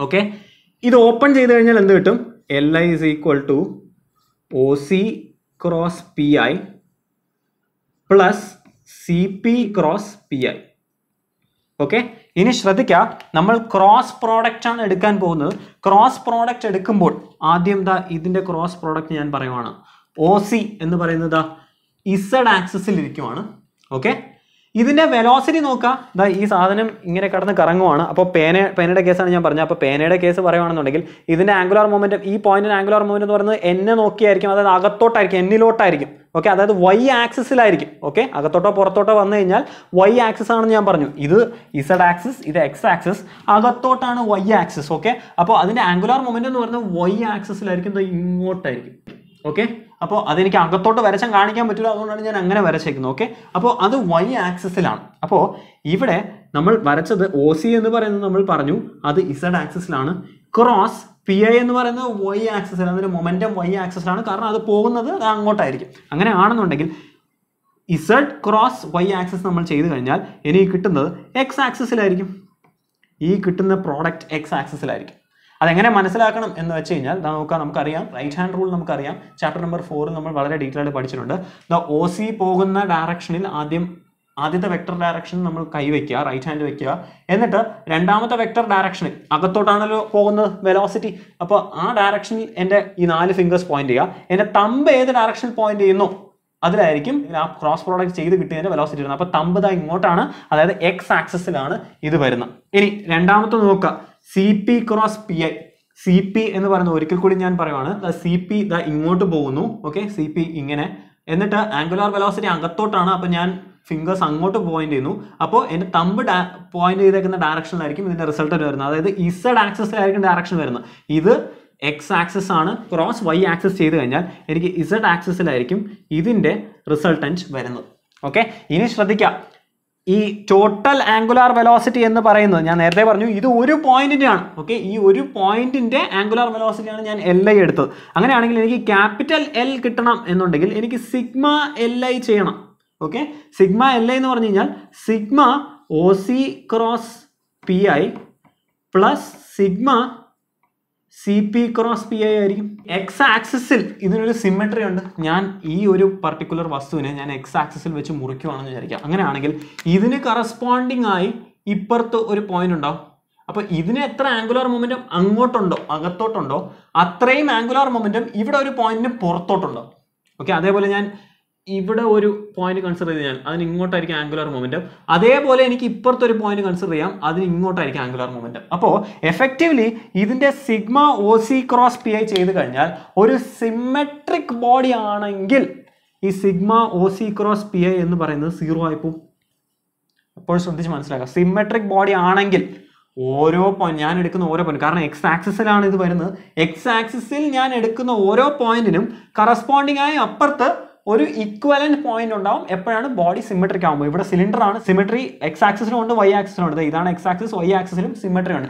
ഓക്കെ, ഇത് ഓപ്പൺ ചെയ്ത് കഴിഞ്ഞാൽ എന്ത് കിട്ടും? Li is equal to OC cross PI plus CP cross PI. Okay, ഇനി ശ്രദ്ധിക്കുക, നമ്മൾ ക്രോസ് പ്രോഡക്റ്റ് ആണ് എടുക്കാൻ പോകുന്നത്. ക്രോസ് പ്രോഡക്റ്റ് എടുക്കുമ്പോൾ ആദ്യം ഇതിന്റെ ക്രോസ് പ്രോഡക്റ്റ് ഞാൻ പറയുവാണ്. OC എന്ന് പറയുന്നത് Z ആക്സിസിൽ ഇരിക്കുവാണ്. ഓക്കെ, ഇതിന്റെ വെലോസിറ്റി നോക്കുക, ഈ സാധനം ഇങ്ങനെ കടന്ന് കറങ്ങുവാണ്. അപ്പോൾ പേനയുടെ കേസാണ് ഞാൻ പറഞ്ഞത്. അപ്പോൾ പേനയുടെ കേസ് പറയുവാണെന്നുണ്ടെങ്കിൽ ഇതിന്റെ ആംഗുലാർ മൊമെന്റം, ഈ പോയിന്റിന്റെ ആംഗുലാർ മൊമെന്റം എന്ന് പറയുന്നത് എന്നെ നോക്കിയായിരിക്കും, അതായത് അകത്തോട്ടായിരിക്കും, എന്നിലോട്ടായിരിക്കും. ഓക്കെ, അതായത് Y ആക്സിസിലായിരിക്കും. ഓക്കെ, അകത്തോട്ടോ പുറത്തോട്ടോ വന്നു കഴിഞ്ഞാൽ Y ആക്സിസ് ആണെന്ന് ഞാൻ പറഞ്ഞു. ഇത് Z ആക്സിസ്, ഇത് X ആക്സിസ്, അകത്തോട്ടാണ് Y ആക്സിസ്. ഓക്കെ, അപ്പോൾ അതിന്റെ ആംഗുലാർ മൊമെന്റം എന്ന് പറയുന്നത് Y ആക്സിസിലായിരിക്കും, ഇങ്ങോട്ടായിരിക്കും. ഓക്കെ, അപ്പോൾ അതെനിക്ക് അകത്തോട്ട് വരച്ചാൽ കാണിക്കാൻ പറ്റില്ല, അതുകൊണ്ടാണ് ഞാൻ അങ്ങനെ വരച്ചേക്കുന്നത്. ഓക്കെ, അപ്പോൾ അത് y ആക്സിസിലാണ്. അപ്പോൾ ഇവിടെ നമ്മൾ വരച്ചത് OC എന്ന് പറയുന്നത് നമ്മൾ പറഞ്ഞു അത് Z ആക്സിസിലാണ്. ക്രോസ് PI എന്ന് പറയുന്നത് y ആക്സിസിലാണ്. അതിന്റെ മൊമെന്റം y ആക്സിസിലാണ്, കാരണം അത് പോകുന്നത് അങ്ങോട്ടായിരിക്കും. അങ്ങനെ ആണെന്നുണ്ടെങ്കിൽ Z ക്രോസ് y ആക്സിസ് നമ്മൾ ചെയ്ത് കഴിഞ്ഞാൽ എനിക്ക് കിട്ടുന്നത് x ആക്സിസിലായിരിക്കും. ഈ കിട്ടുന്ന പ്രോഡക്റ്റ് x ആക്സിസിലായിരിക്കും. അതെങ്ങനെ മനസ്സിലാക്കണം എന്ന് വെച്ച് കഴിഞ്ഞാൽ നമുക്കറിയാം റൈറ്റ് ഹാൻഡ് റൂൾ നമുക്കറിയാം. ചാപ്റ്റർ നമ്പർ 4 നമ്മൾ വളരെ ഡീറ്റെയിൽ പഠിച്ചിട്ടുണ്ട്. OC പോകുന്ന ഡയറക്ഷനിൽ ആദ്യത്തെ വെക്ടർ ഡയറക്ഷൻ നമ്മൾ കൈവയ്ക്കുക, റൈറ്റ് ഹാൻഡ് വെക്കുക. എന്നിട്ട് രണ്ടാമത്തെ വെക്ടർ ഡയറക്ഷനിൽ അകത്തോട്ടാണല്ലോ പോകുന്നത് വെലോസിറ്റി. അപ്പോൾ ആ ഡയറക്ഷനിൽ എൻ്റെ ഈ 4 ഫിംഗേഴ്സ് പോയിന്റ് ചെയ്യുക. എൻ്റെ തമ്പ് ഏത് ഡയറക്ഷനിൽ പോയിന്റ് ചെയ്യുന്നു അതിലായിരിക്കും ആ ക്രോസ് പ്രോഡക്റ്റ് ചെയ്ത് കിട്ടിയതിന്റെ വെലോസിറ്റി വരുന്നത്. അപ്പോൾ തമ്പ് ദാ ഇങ്ങോട്ടാണ്, അതായത് x ആക്സിസിലാണ് ഇത് വരുന്നത്. ഇനി രണ്ടാമത്തെ നോക്കുക, CP ക്രോസ് PI. CP എന്ന് പറയുന്നത് ഒരിക്കൽ കൂടി ഞാൻ പറയുവാണ്, CP ദാ ഇങ്ങോട്ട് പോകുന്നു. ഓക്കെ, CP ഇങ്ങനെ, എന്നിട്ട് ആംഗുലാർ വെലോസിറ്റി അകത്തോട്ടാണ്. അപ്പോൾ ഞാൻ ഫിംഗേഴ്സ് അങ്ങോട്ട് പോയിന്റ് ചെയ്യുന്നു. അപ്പോൾ എൻ്റെ തമ്പ് പോയിന്റ് ചെയ്തേക്കുന്ന ഡയറക്ഷനിലായിരിക്കും ഇതിന്റെ റിസൾട്ട് വരുന്നത്. അതായത് Z ആക്സിസിലായിരിക്കും ഡയറക്ഷൻ വരുന്നത്. ഇത് x ആക്സിസ് ആണ്. ക്രോസ് y ആക്സിസ് ചെയ്ത് കഴിഞ്ഞാൽ എനിക്ക് Z ആക്സിസിലായിരിക്കും ഇതിന്റെ റിസൾട്ടന്റ് വരുന്നത്. ഓക്കെ, ഇനി ശ്രദ്ധിക്കുക, ഈ ടോട്ടൽ ആംഗുലാർ വെലോസിറ്റി എന്ന് പറയുന്നത് ഞാൻ നേരത്തെ പറഞ്ഞു ഇത് ഒരു പോയിന്റിന്റെ ആണ്. ഓക്കെ, ഈ ഒരു പോയിന്റിന്റെ ആംഗുലാർ വെലോസിറ്റിയാണ് ഞാൻ LI എടുത്തത്. അങ്ങനെയാണെങ്കിൽ എനിക്ക് ക്യാപിറ്റൽ L കിട്ടണം എന്നുണ്ടെങ്കിൽ എനിക്ക് സിഗ്മ LI ചെയ്യണം. ഓക്കെ, സിഗ്മ LI എന്ന് പറഞ്ഞു കഴിഞ്ഞാൽ sigma OC cross PI plus sigma CP cross PI ആയിരിക്കും. x ആക്സിസിൽ ഇതിനൊരു സിമെട്രി ഉണ്ട്. ഞാൻ ഈ ഒരു പർട്ടിക്കുലർ വസ്തുവിനെ ഞാൻ x ആക്സിസിൽ വെച്ച് മുറിക്കുവാണെന്ന് വിചാരിക്കാം. അങ്ങനെയാണെങ്കിൽ ഇതിന് കറസ്പോണ്ടിങ് ആയി ഇപ്പുറത്ത് ഒരു പോയിന്റ് ഉണ്ടാവും. അപ്പോൾ ഇതിന് എത്ര ആംഗുലാർ മൊമെന്റം അങ്ങോട്ടുണ്ടോ അകത്തോട്ടുണ്ടോ അത്രയും ആംഗുലാർ മൊമെന്റം ഇവിടെ ഒരു പോയിന്റിന് പുറത്തോട്ടുണ്ടോ. ഓക്കെ, അതേപോലെ ഞാൻ ഇവിടെ ഒരു പോയിന്റ് കൺസിഡർ ചെയ്ത് കഴിഞ്ഞാൽ അതിന് ഇങ്ങോട്ടായിരിക്കും ആംഗുലാർ മൊമെന്റം. അതേപോലെ എനിക്ക് ഇപ്പുറത്തൊരു പോയിന്റ് കൺസിഡർ ചെയ്യാം, അതിന് ഇങ്ങോട്ടായിരിക്കും ആംഗുലാർ മൊമെന്റം. അപ്പോൾ എഫക്റ്റീവ്ലി ഇതിന്റെ സിഗ്മ OC ക്രോസ് PI ചെയ്ത് കഴിഞ്ഞാൽ ഒരു സിമെട്രിക് ബോഡി ആണെങ്കിൽ ഈ സിഗ്മ OC ക്രോസ് PI എന്ന് പറയുന്നത് 0 ആയിപ്പോവും. അപ്പോൾ ശ്രദ്ധിച്ച് മനസ്സിലാക്കുക, സിമെട്രിക് ബോഡി ആണെങ്കിൽ ഓരോ പോയിന്റ് ഞാൻ എടുക്കുന്ന ഓരോ പോയിന്റ്, കാരണം x ആക്സിസിലാണ് ഇത് വരുന്നത്, x ആക്സിസിൽ ഞാൻ എടുക്കുന്ന ഓരോ പോയിന്റിനും കറസ്പോണ്ടിങ് ആയി അപ്പുറത്ത് ഒരു ഇക്വലന്റ് പോയിന്റ് ഉണ്ടാവും. എപ്പോഴാണ് ബോഡി സിമെട്രിക് ആകുമ്പോൾ. ഇവിടെ സിലിണ്ടർ ആണ്, സിമെട്രി x ആക്സിസിലും ഉണ്ട് y ആക്സിസിലും ഉണ്ട്. ഇതാണ് x ആക്സിസ്, y ആക്സിസിലും സിമെട്രി ഉണ്ട്.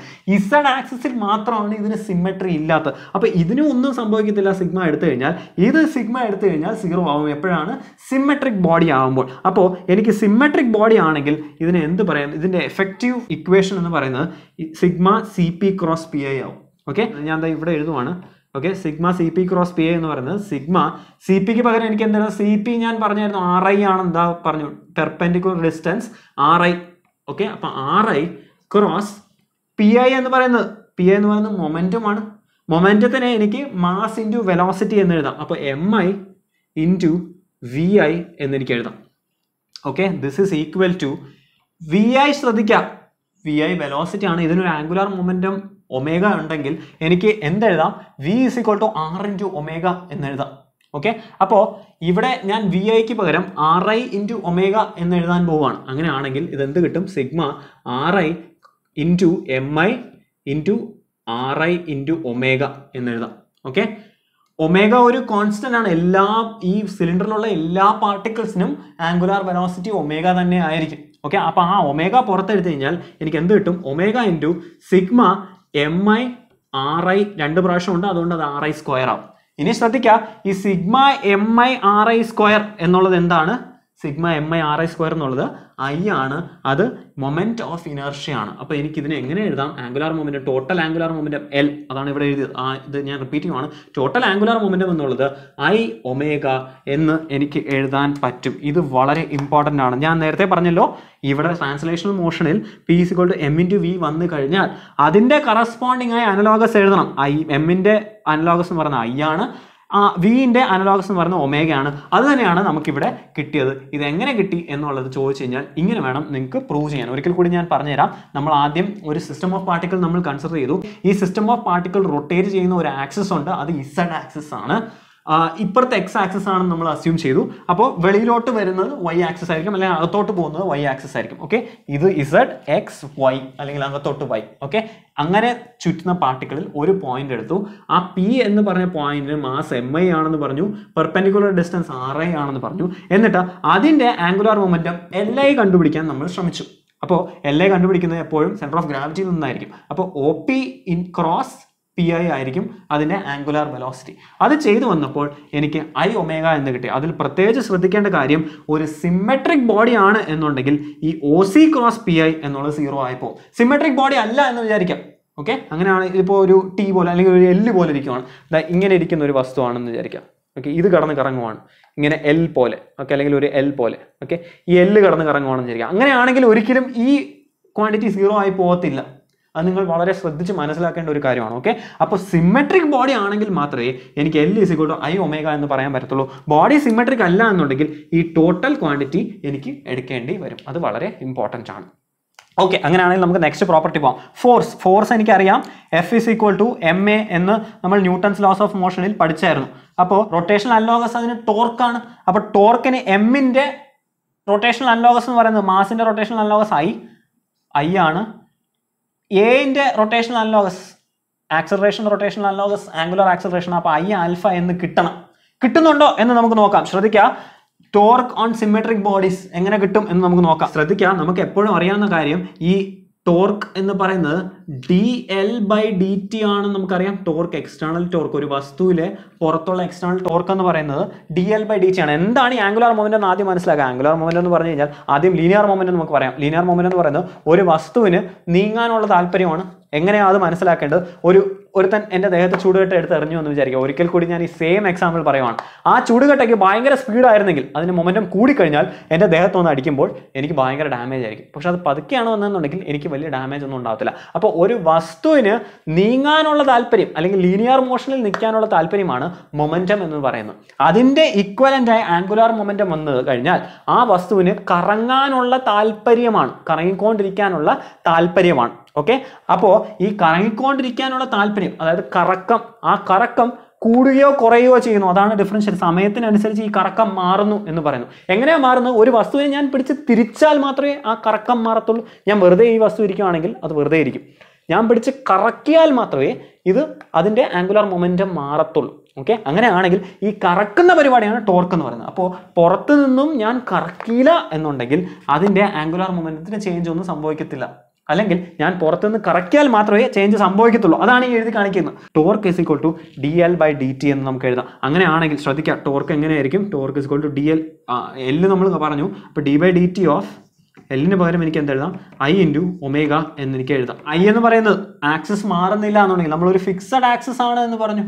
Z ആക്സിസിൽ മാത്രമാണ് ഇതിന് സിമെട്രി ഇല്ലാത്തത്. അപ്പോൾ ഇതിനും ഒന്നും സംഭവിക്കത്തില്ല സിഗ്മ എടുത്തു കഴിഞ്ഞാൽ. ഇത് സിഗ്മ എടുത്തു കഴിഞ്ഞാൽ 0 ആവും എപ്പോഴാണ് സിമെട്രിക് ബോഡി ആകുമ്പോൾ. അപ്പോൾ എനിക്ക് സിമെട്രിക് ബോഡി ആണെങ്കിൽ ഇതിന് എന്ത് പറയാം, ഇതിന്റെ എഫക്റ്റീവ് ഇക്വേഷൻ എന്ന് പറയുന്നത് സിഗ്മ CP ക്രോസ് PI ആവും. ഓക്കെ, ഞാൻ ഇവിടെ എഴുതുവാണ്. Okay, sigma CP cross PI എന്ന് പറയുന്നത് സിഗ്മ CPക്ക് പകരം എനിക്ക് എന്താണ് CP ഞാൻ പറഞ്ഞായിരുന്നു RI ആണ്. എന്താ പറഞ്ഞു, പെർപെൻഡിക്കുലർ ഡിസ്റ്റൻസ് RI. ഓക്കെ, അപ്പൊ RI ക്രോസ് PI എന്ന് പറയുന്നത് മൊമെന്റമാണ്. മൊമെന്റത്തിനെ എനിക്ക് മാസ് ഇൻറ്റു വെലോസിറ്റി എന്ന് എഴുതാം. അപ്പോൾ MI ഇൻറ്റു VI എന്ന് എനിക്ക് എഴുതാം. Okay, this is equal to VI. ശ്രദ്ധിക്കാം, VI വെലോസിറ്റി ആണ്. ഇതിനൊരു ആംഗുലാർ മൊമെന്റം ഒമേഗ ഉണ്ടെങ്കിൽ എനിക്ക് എന്തെഴുതാം, V = R × ഒമേഗ എന്ന് എഴുതാം. ഓക്കെ, അപ്പോൾ ഇവിടെ ഞാൻ VIക്ക് പകരം RI × ഒമേഗ എന്ന് എഴുതാൻ പോവുകയാണ്. അങ്ങനെയാണെങ്കിൽ ഇതെന്ത് കിട്ടും, sigma RI × MI × RI × omega എന്ന് എഴുതാം. ഓക്കെ, ഒമേഗ ഒരു കോൺസ്റ്റന്റ് ആണ്. ഈ സിലിണ്ടറിലുള്ള എല്ലാ പാർട്ടിക്കിൾസിനും ആംഗുലാർ വെലോസിറ്റി ഒമേഗ തന്നെ ആയിരിക്കും. ഓക്കെ, അപ്പോൾ ആ ഒമേഗ പുറത്തെടുത്ത് കഴിഞ്ഞാൽ എനിക്ക് എന്ത് കിട്ടും, ഒമേഗ × സിഗ്മ MI RI 2 പ്രാവശ്യം ഉണ്ട്, അതുകൊണ്ട് അത് RI² ആവും. ഇനി ശ്രദ്ധിക്കുക, ഈ സിഗ്മ MI RI² എന്നുള്ളത് എന്താണ്, സിഗ്മ MI RI² എന്നുള്ളത് I ആണ്. അത് മൊമെന്റ് ഓഫ് ഇനർഷ്യ ആണ്. അപ്പോൾ എനിക്ക് ഇതിനെ എങ്ങനെ എഴുതാം, angular momentum, total angular momentum L, അതാണ് ഇവിടെ എഴുതിയത്. ഇത് ഞാൻ റിപ്പീറ്റ് ചെയ്യുവാണ്. ടോട്ടൽ ആംഗുലാർ മൊമെന്റം എന്നുള്ളത് I ഒമേഗ എന്ന് എനിക്ക് എഴുതാൻ പറ്റും. ഇത് വളരെ ഇമ്പോർട്ടൻ്റ് ആണ്. ഞാൻ നേരത്തെ പറഞ്ഞല്ലോ, ഇവിടെ ട്രാൻസ്ലേഷണൽ മോഷനിൽ P = M × V വന്നു കഴിഞ്ഞാൽ അതിന്റെ കറസ്പോണ്ടിങ് ആയി അനലോഗസ് എഴുതണം. M ന്റെ അനലോഗസ് എന്ന് പറയുന്നത് I ആണ്, വിന്റെ അനലോഗസ് എന്ന് പറയുന്നത് ഒമേഗയാണ്. അത് തന്നെയാണ് നമുക്കിവിടെ കിട്ടിയത്. ഇത് എങ്ങനെ കിട്ടി എന്നുള്ളത് ചോദിച്ചു കഴിഞ്ഞാൽ ഇങ്ങനെ വേണം നിങ്ങൾക്ക് പ്രൂവ് ചെയ്യാൻ. ഒരിക്കൽ കൂടി ഞാൻ പറഞ്ഞുതരാം. നമ്മൾ ആദ്യം ഒരു സിസ്റ്റം ഓഫ് പാർട്ടിക്കിൾ നമ്മൾ കൺസിഡർ ചെയ്തു. ഈ സിസ്റ്റം ഓഫ് പാർട്ടിക്കിൾ റൊട്ടേറ്റ് ചെയ്യുന്ന ഒരു ആക്സിസ് ഉണ്ട്, അത് Z ആക്സിസ് ആണ്. ഇപ്പുറത്തെ എക്സ് ആക്സിസ് ആണെന്ന് നമ്മൾ അസ്യൂം ചെയ്തു. അപ്പോൾ വെളിയിലോട്ട് വരുന്നത് വൈ ആക്സിസ് ആയിരിക്കും, അല്ലെങ്കിൽ അകത്തോട്ട് പോകുന്നത് വൈ ആക്സിസ് ആയിരിക്കും. ഓക്കെ, ഇത് ഇസഡ് എക്സ് വൈ അല്ലെങ്കിൽ അകത്തോട്ട് വൈ. ഓക്കെ, അങ്ങനെ ചുറ്റുന്ന പാർട്ടിക്കിളിൽ ഒരു പോയിന്റ് എടുത്തു. ആ പി എന്ന് പറഞ്ഞ പോയിന്റിന് മാസ് എം ഐ ആണെന്ന് പറഞ്ഞു, പെർപെൻഡിക്കുലർ ഡിസ്റ്റൻസ് ആർ ഐ ആണെന്ന് പറഞ്ഞു. എന്നിട്ട് അതിന്റെ ആംഗുലാർ മൊമെന്റം എൽ ഐ കണ്ടുപിടിക്കാൻ നമ്മൾ ശ്രമിച്ചു. അപ്പോൾ എൽ ഐ കണ്ടുപിടിക്കുന്നത് എപ്പോഴും സെന്റർ ഓഫ് ഗ്രാവിറ്റിയിൽ നിന്നായിരിക്കും. അപ്പോൾ O P in cross P I ആയിരിക്കും അതിൻ്റെ ആംഗുലാർ വെലോസിറ്റി. അത് ചെയ്തു വന്നപ്പോൾ എനിക്ക് ഐ ഒമേഗ എന്ന് കിട്ടി. അതിൽ പ്രത്യേകിച്ച് ശ്രദ്ധിക്കേണ്ട കാര്യം, ഒരു സിമെട്രിക് ബോഡി ആണ് എന്നുണ്ടെങ്കിൽ ഈ O C cross P I എന്നുള്ളത് 0 ആയിപ്പോൾ. സിമെട്രിക് ബോഡി അല്ല എന്ന് വിചാരിക്കാം. ഓക്കെ, അങ്ങനെയാണ്. ഇപ്പോൾ ഒരു ടി പോലെ അല്ലെങ്കിൽ ഒരു എല്ല് പോലെ ഇരിക്കുവാണ്, ഇങ്ങനെ ഇരിക്കുന്ന ഒരു വസ്തുവാണെന്ന് വിചാരിക്കാം. ഓക്കെ, ഇത് കടന്ന് കറങ്ങുവാണ് ഇങ്ങനെ എൽ പോലെ. ഓക്കെ, അല്ലെങ്കിൽ ഒരു എൽ പോലെ. ഓക്കെ, ഈ എല്ല് കടന്ന് കറങ്ങുവാണെന്ന് വിചാരിക്കാം. അങ്ങനെയാണെങ്കിൽ ഒരിക്കലും ഈ ക്വാണ്ടിറ്റി 0 ആയി പോകത്തില്ല. അത് നിങ്ങൾ വളരെ ശ്രദ്ധിച്ച് മനസ്സിലാക്കേണ്ട ഒരു കാര്യമാണ്. ഓക്കെ, അപ്പോൾ സിമെട്രിക് ബോഡി ആണെങ്കിൽ മാത്രമേ എനിക്ക് L is equal to I omega എന്ന് പറയാൻ പറ്റത്തുള്ളൂ. ബോഡി സിമെട്രിക് അല്ല എന്നുണ്ടെങ്കിൽ ഈ ടോട്ടൽ ക്വാണ്ടിറ്റി എനിക്ക് എടുക്കേണ്ടി വരും. അത് വളരെ ഇമ്പോർട്ടൻ്റ് ആണ്. ഓക്കെ, അങ്ങനെയാണെങ്കിൽ നമുക്ക് നെക്സ്റ്റ് പ്രോപ്പർട്ടി പോകാം. ഫോഴ്സ് എനിക്കറിയാം, F is equal to M A എന്ന് നമ്മൾ ന്യൂട്ടൺസ് ലോസ് ഓഫ് മോഷനിൽ പഠിച്ചായിരുന്നു. അപ്പോൾ റൊട്ടേഷണൽ അനലോഗസ് അതിന് ടോർക്കാണ്. അപ്പോൾ ടോർക്കിന് എമ്മിൻ്റെ റൊട്ടേഷണൽ അനലോഗസ് എന്ന് പറയുന്നത് മാസിൻ്റെ റൊട്ടേഷണൽ അനലോഗസ് ഐ ആണ്. എന്റെ rotational analogous acceleration rotational analogous angular acceleration. അപ്പോൾ ഐ ആൽഫ എന്ന് കിട്ടുന്നുണ്ടോ എന്ന് നമുക്ക് നോക്കാം. ശ്രദ്ധിക്കുക, ടോർക്ക് ഓൺ സിമെട്രിക് ബോഡീസ് എങ്ങനെ കിട്ടും എന്ന് നമുക്ക് നോക്കാം. ശ്രദ്ധിക്കുക, നമുക്ക് എപ്പോഴും അറിയാവുന്ന കാര്യം, ഈ ടോർക്ക് എന്ന് പറയുന്നത് D L by D T ആണെന്ന് നമുക്കറിയാം. ടോർക്ക്, എക്സ്റ്റേണൽ ടോർക്ക്, ഒരു വസ്തുവിലെ പുറത്തുള്ള എക്സ്റ്റേണൽ ടോർക്ക് എന്ന് പറയുന്നത് D L by D T ആണ്. എന്താണ് ഈ ആംഗുലാർ മൊമെന്റ് എന്ന് ആദ്യം മനസ്സിലാക്കുക. ആംഗുലാർ മൊമെന്റ് എന്ന് പറഞ്ഞു കഴിഞ്ഞാൽ ആദ്യം ലീനിയർ മൊമെന്റ് നമുക്ക് പറയാം. ലീനിയർ മൊമെന്റ് എന്ന് പറയുന്നത് ഒരു വസ്തുവിന് നീങ്ങാനുള്ള താല്പര്യമാണ്. എങ്ങനെയാണ് അത് മനസ്സിലാക്കേണ്ടത്? ഒരുത്തൻ എൻ്റെ ദേഹത്ത് ചൂടുകട്ട എടുത്ത് എറിഞ്ഞു എന്ന് വിചാരിക്കുക. ഒരിക്കൽ കൂടി ഞാൻ ഈ സെയിം എക്സാമ്പിൾ പറയുവാണ്. ആ ചൂടുകട്ടയ്ക്ക് ഭയങ്കര സ്പീഡായിരുന്നെങ്കിൽ അതിന് മൊമെന്റം കൂടിക്കഴിഞ്ഞാൽ എൻ്റെ ദേഹത്തൊന്ന് അടിക്കുമ്പോൾ എനിക്ക് ഭയങ്കര ഡാമേജ് ആയിരിക്കും. പക്ഷെ അത് പതുക്കെയാണ് വന്നതെന്നുണ്ടെങ്കിൽ എനിക്ക് വലിയ ഡാമേജ് ഒന്നും ഉണ്ടാകത്തില്ല. അപ്പോൾ ഒരു വസ്തുവിന് നീങ്ങാനുള്ള താല്പര്യം അല്ലെങ്കിൽ ലീനിയർ മോഷനിൽ നിൽക്കാനുള്ള താല്പര്യമാണ് മൊമെന്റം എന്ന് പറയുന്നത്. അതിൻ്റെ ഇക്വലൻ്റായ ആംഗുലാർ മൊമെന്റം വന്നു കഴിഞ്ഞാൽ ആ വസ്തുവിന് കറങ്ങാനുള്ള താല്പര്യമാണ്, കറങ്ങിക്കൊണ്ടിരിക്കാനുള്ള താല്പര്യമാണ്. ഓക്കെ, അപ്പോൾ ഈ കറങ്ങിക്കൊണ്ടിരിക്കാനുള്ള താല്പര്യം, അതായത് കറക്കം, ആ കറക്കം കൂടുകയോ കുറയുകയോ ചെയ്യുന്നു. അതാണ് ഡിഫറൻഷ്യൽ. സമയത്തിനനുസരിച്ച് ഈ കറക്കം മാറുന്നു എന്ന് പറയുന്നു. എങ്ങനെയാണ് മാറുന്നത്? ഒരു വസ്തുവിനെ ഞാൻ പിടിച്ച് തിരിച്ചാൽ മാത്രമേ ആ കറക്കം മാറത്തുള്ളൂ. ഞാൻ വെറുതെ ഈ വസ്തു ഇരിക്കുകയാണെങ്കിൽ അത് വെറുതെ ഇരിക്കും. ഞാൻ പിടിച്ച് കറക്കിയാൽ മാത്രമേ ഇത് അതിൻ്റെ ആംഗുലാർ മൊമെന്റം മാറത്തുള്ളൂ. ഓക്കെ, അങ്ങനെയാണെങ്കിൽ ഈ കറക്കുന്ന പരിപാടിയാണ് ടോർക്ക് എന്ന് പറയുന്നത്. അപ്പോൾ പുറത്തു നിന്നും ഞാൻ കറക്കിയില്ല എന്നുണ്ടെങ്കിൽ അതിൻ്റെ ആംഗുലാർ മൊമെന്റത്തിന് ചേഞ്ച് ഒന്നും സംഭവിക്കത്തില്ല. അല്ലെങ്കിൽ ഞാൻ പുറത്തുനിന്ന് കറക്കിയാൽ മാത്രമേ ചേഞ്ച് സംഭവിക്കത്തുള്ളൂ. അതാണ് ഈ എഴുതി കാണിക്കുന്നത്. Torque is equal to D L by D T എന്ന് നമുക്ക് എഴുതാം. അങ്ങനെയാണെങ്കിൽ ശ്രദ്ധിക്കുക, ടോർക്ക് എങ്ങനെയായിരിക്കും? Torque is equal to D L, L നമ്മൾ പറഞ്ഞു. അപ്പോൾ D by D T of എല്ലിന് പകരം എനിക്ക് എന്ത് എഴുതാം? ഐ ഇൻറ്റു ഒമേഗ എന്ന് എനിക്ക് എഴുതാം. ഐ എന്ന് പറയുന്നത് ആക്സിസ് മാറുന്നില്ല എന്നുണ്ടെങ്കിൽ, നമ്മളൊരു ഫിക്സഡ് ആക്സിസ് ആണ് എന്ന് പറഞ്ഞു.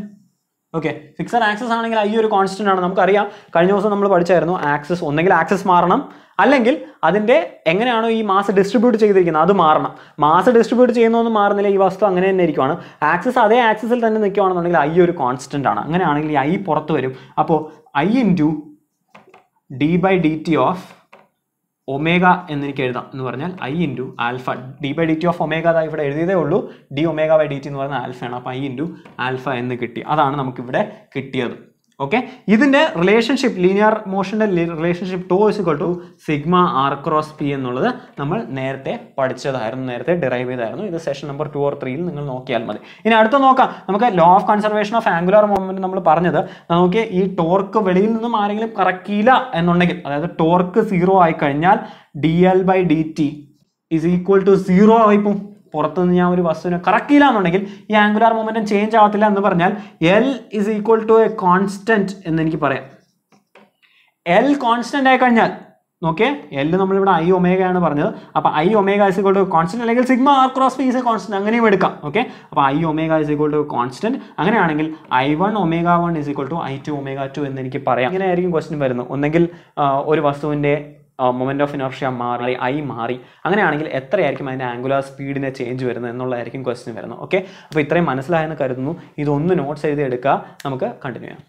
ഓക്കെ, ഫിക്സഡ് ആക്സിസ് ആണെങ്കിൽ ഐ ഒരു കോൺസ്റ്റന്റ് ആണ്. നമുക്കറിയാം, കഴിഞ്ഞ ദിവസം നമ്മൾ പഠിച്ചായിരുന്നു, ആക്സിസ് ഒന്നെങ്കിൽ ആക്സിസ് മാറണം, അല്ലെങ്കിൽ അതിൻ്റെ എങ്ങനെയാണോ ഈ മാസ് ഡിസ്ട്രിബ്യൂട്ട് ചെയ്തിരിക്കുന്നത് അത് മാറണം. മാസ് ഡിസ്ട്രിബ്യൂട്ട് ചെയ്യുന്നതൊന്നും മാറുന്നില്ല, ഈ വസ്തു അങ്ങനെ തന്നെ ഇരിക്കുവാണ്. ആക്സിസ് അതേ ആക്സിസിൽ തന്നെ നിൽക്കുകയാണെന്നുണ്ടെങ്കിൽ ഐ ഒരു കോൺസ്റ്റന്റ് ആണ്. അങ്ങനെയാണെങ്കിൽ ഈ ഐ പുറത്ത് വരും. അപ്പോൾ I into D by D T of omega എന്നെനിക്ക് എഴുതാം. എന്ന് പറഞ്ഞാൽ I into alpha. D by D T of omega അതാ ഇവിടെ എഴുതിയതേ ഉള്ളൂ. D omega by D T എന്ന് പറയുന്നത് ആൽഫയാണ്. അപ്പോൾ ഐ ഇൻറ്റു ആൽഫ എന്ന് കിട്ടി. അതാണ് നമുക്കിവിടെ കിട്ടിയത്. ഓക്കെ, ഇതിൻ്റെ റിലേഷൻഷിപ്പ്, ലീനിയർ മോഷൻ്റെ relationship tau is equal to sigma R cross P എന്നുള്ളത് നമ്മൾ നേരത്തെ പഠിച്ചതായിരുന്നു, നേരത്തെ ഡിറൈവ് ചെയ്തായിരുന്നു. ഇത് സെഷൻ നമ്പർ 2 or 3 നിങ്ങൾ നോക്കിയാൽ മതി. ഇനി അടുത്ത നോക്കാം. നമുക്ക് law of conservation of angular moment നമ്മൾ പറഞ്ഞത്, നമുക്ക് ഈ ടോർക്ക് വെളിയിൽ നിന്നും ആരെങ്കിലും കറക്കിയില്ല എന്നുണ്ടെങ്കിൽ, അതായത് ടോർക്ക് 0 ആയി കഴിഞ്ഞാൽ D L by D T is equal to 0 ആയിപ്പോൾ. പുറത്തുനിന്ന് ഞാൻ ഒരു വസ്തുവിനെ കറക്കിയില്ല എന്നുണ്ടെങ്കിൽ ഈ ആംഗുലാർ മൊമെന്റം ചേഞ്ച് ആവത്തില്ല എന്ന് പറഞ്ഞാൽ L is equal to a constant എന്ന് എനിക്ക് പറയാം. എൽ കോൺസ്റ്റന്റ് ആയി കഴിഞ്ഞാൽ, ഓക്കെ, എൽ നമ്മളിവിടെ ഐ ഒമേഗയാണ് പറഞ്ഞത്. അപ്പോൾ I omega is equal to constant, അല്ലെങ്കിൽ sigma R cross P is a constant, അങ്ങനെയും എടുക്കാം. ഓക്കെ, അപ്പോൾ I omega is equal to constant. അങ്ങനെയാണെങ്കിൽ I1 omega 1 is equal to I2 omega 2 എന്ന് എനിക്ക് പറയാം. ഇങ്ങനെയായിരിക്കും ക്വസ്റ്റ്യൻ വരുന്നത്. ഒന്നെങ്കിൽ ഒരു വസ്തുവിൻ്റെ മൊമെന്റ് ഓഫ് ഇനർഷ്യ മാറി, ഐ മാറി, അങ്ങനെയാണെങ്കിൽ എത്രയായിരിക്കും അതിൻ്റെ ആംഗുലാർ സ്പീഡിനെ ചേഞ്ച് വരുന്നത് എന്നുള്ളതായിരിക്കും ക്വസ്റ്റ്യൻ വരുന്നത്. ഓക്കെ, അപ്പോൾ ഇത്രയും മനസ്സിലായെന്ന് കരുതുന്നു. ഇതൊന്ന് നോട്ട്സ് എഴുതി എടുക്കുക. നമുക്ക് കണ്ടിന്യൂ ചെയ്യാം.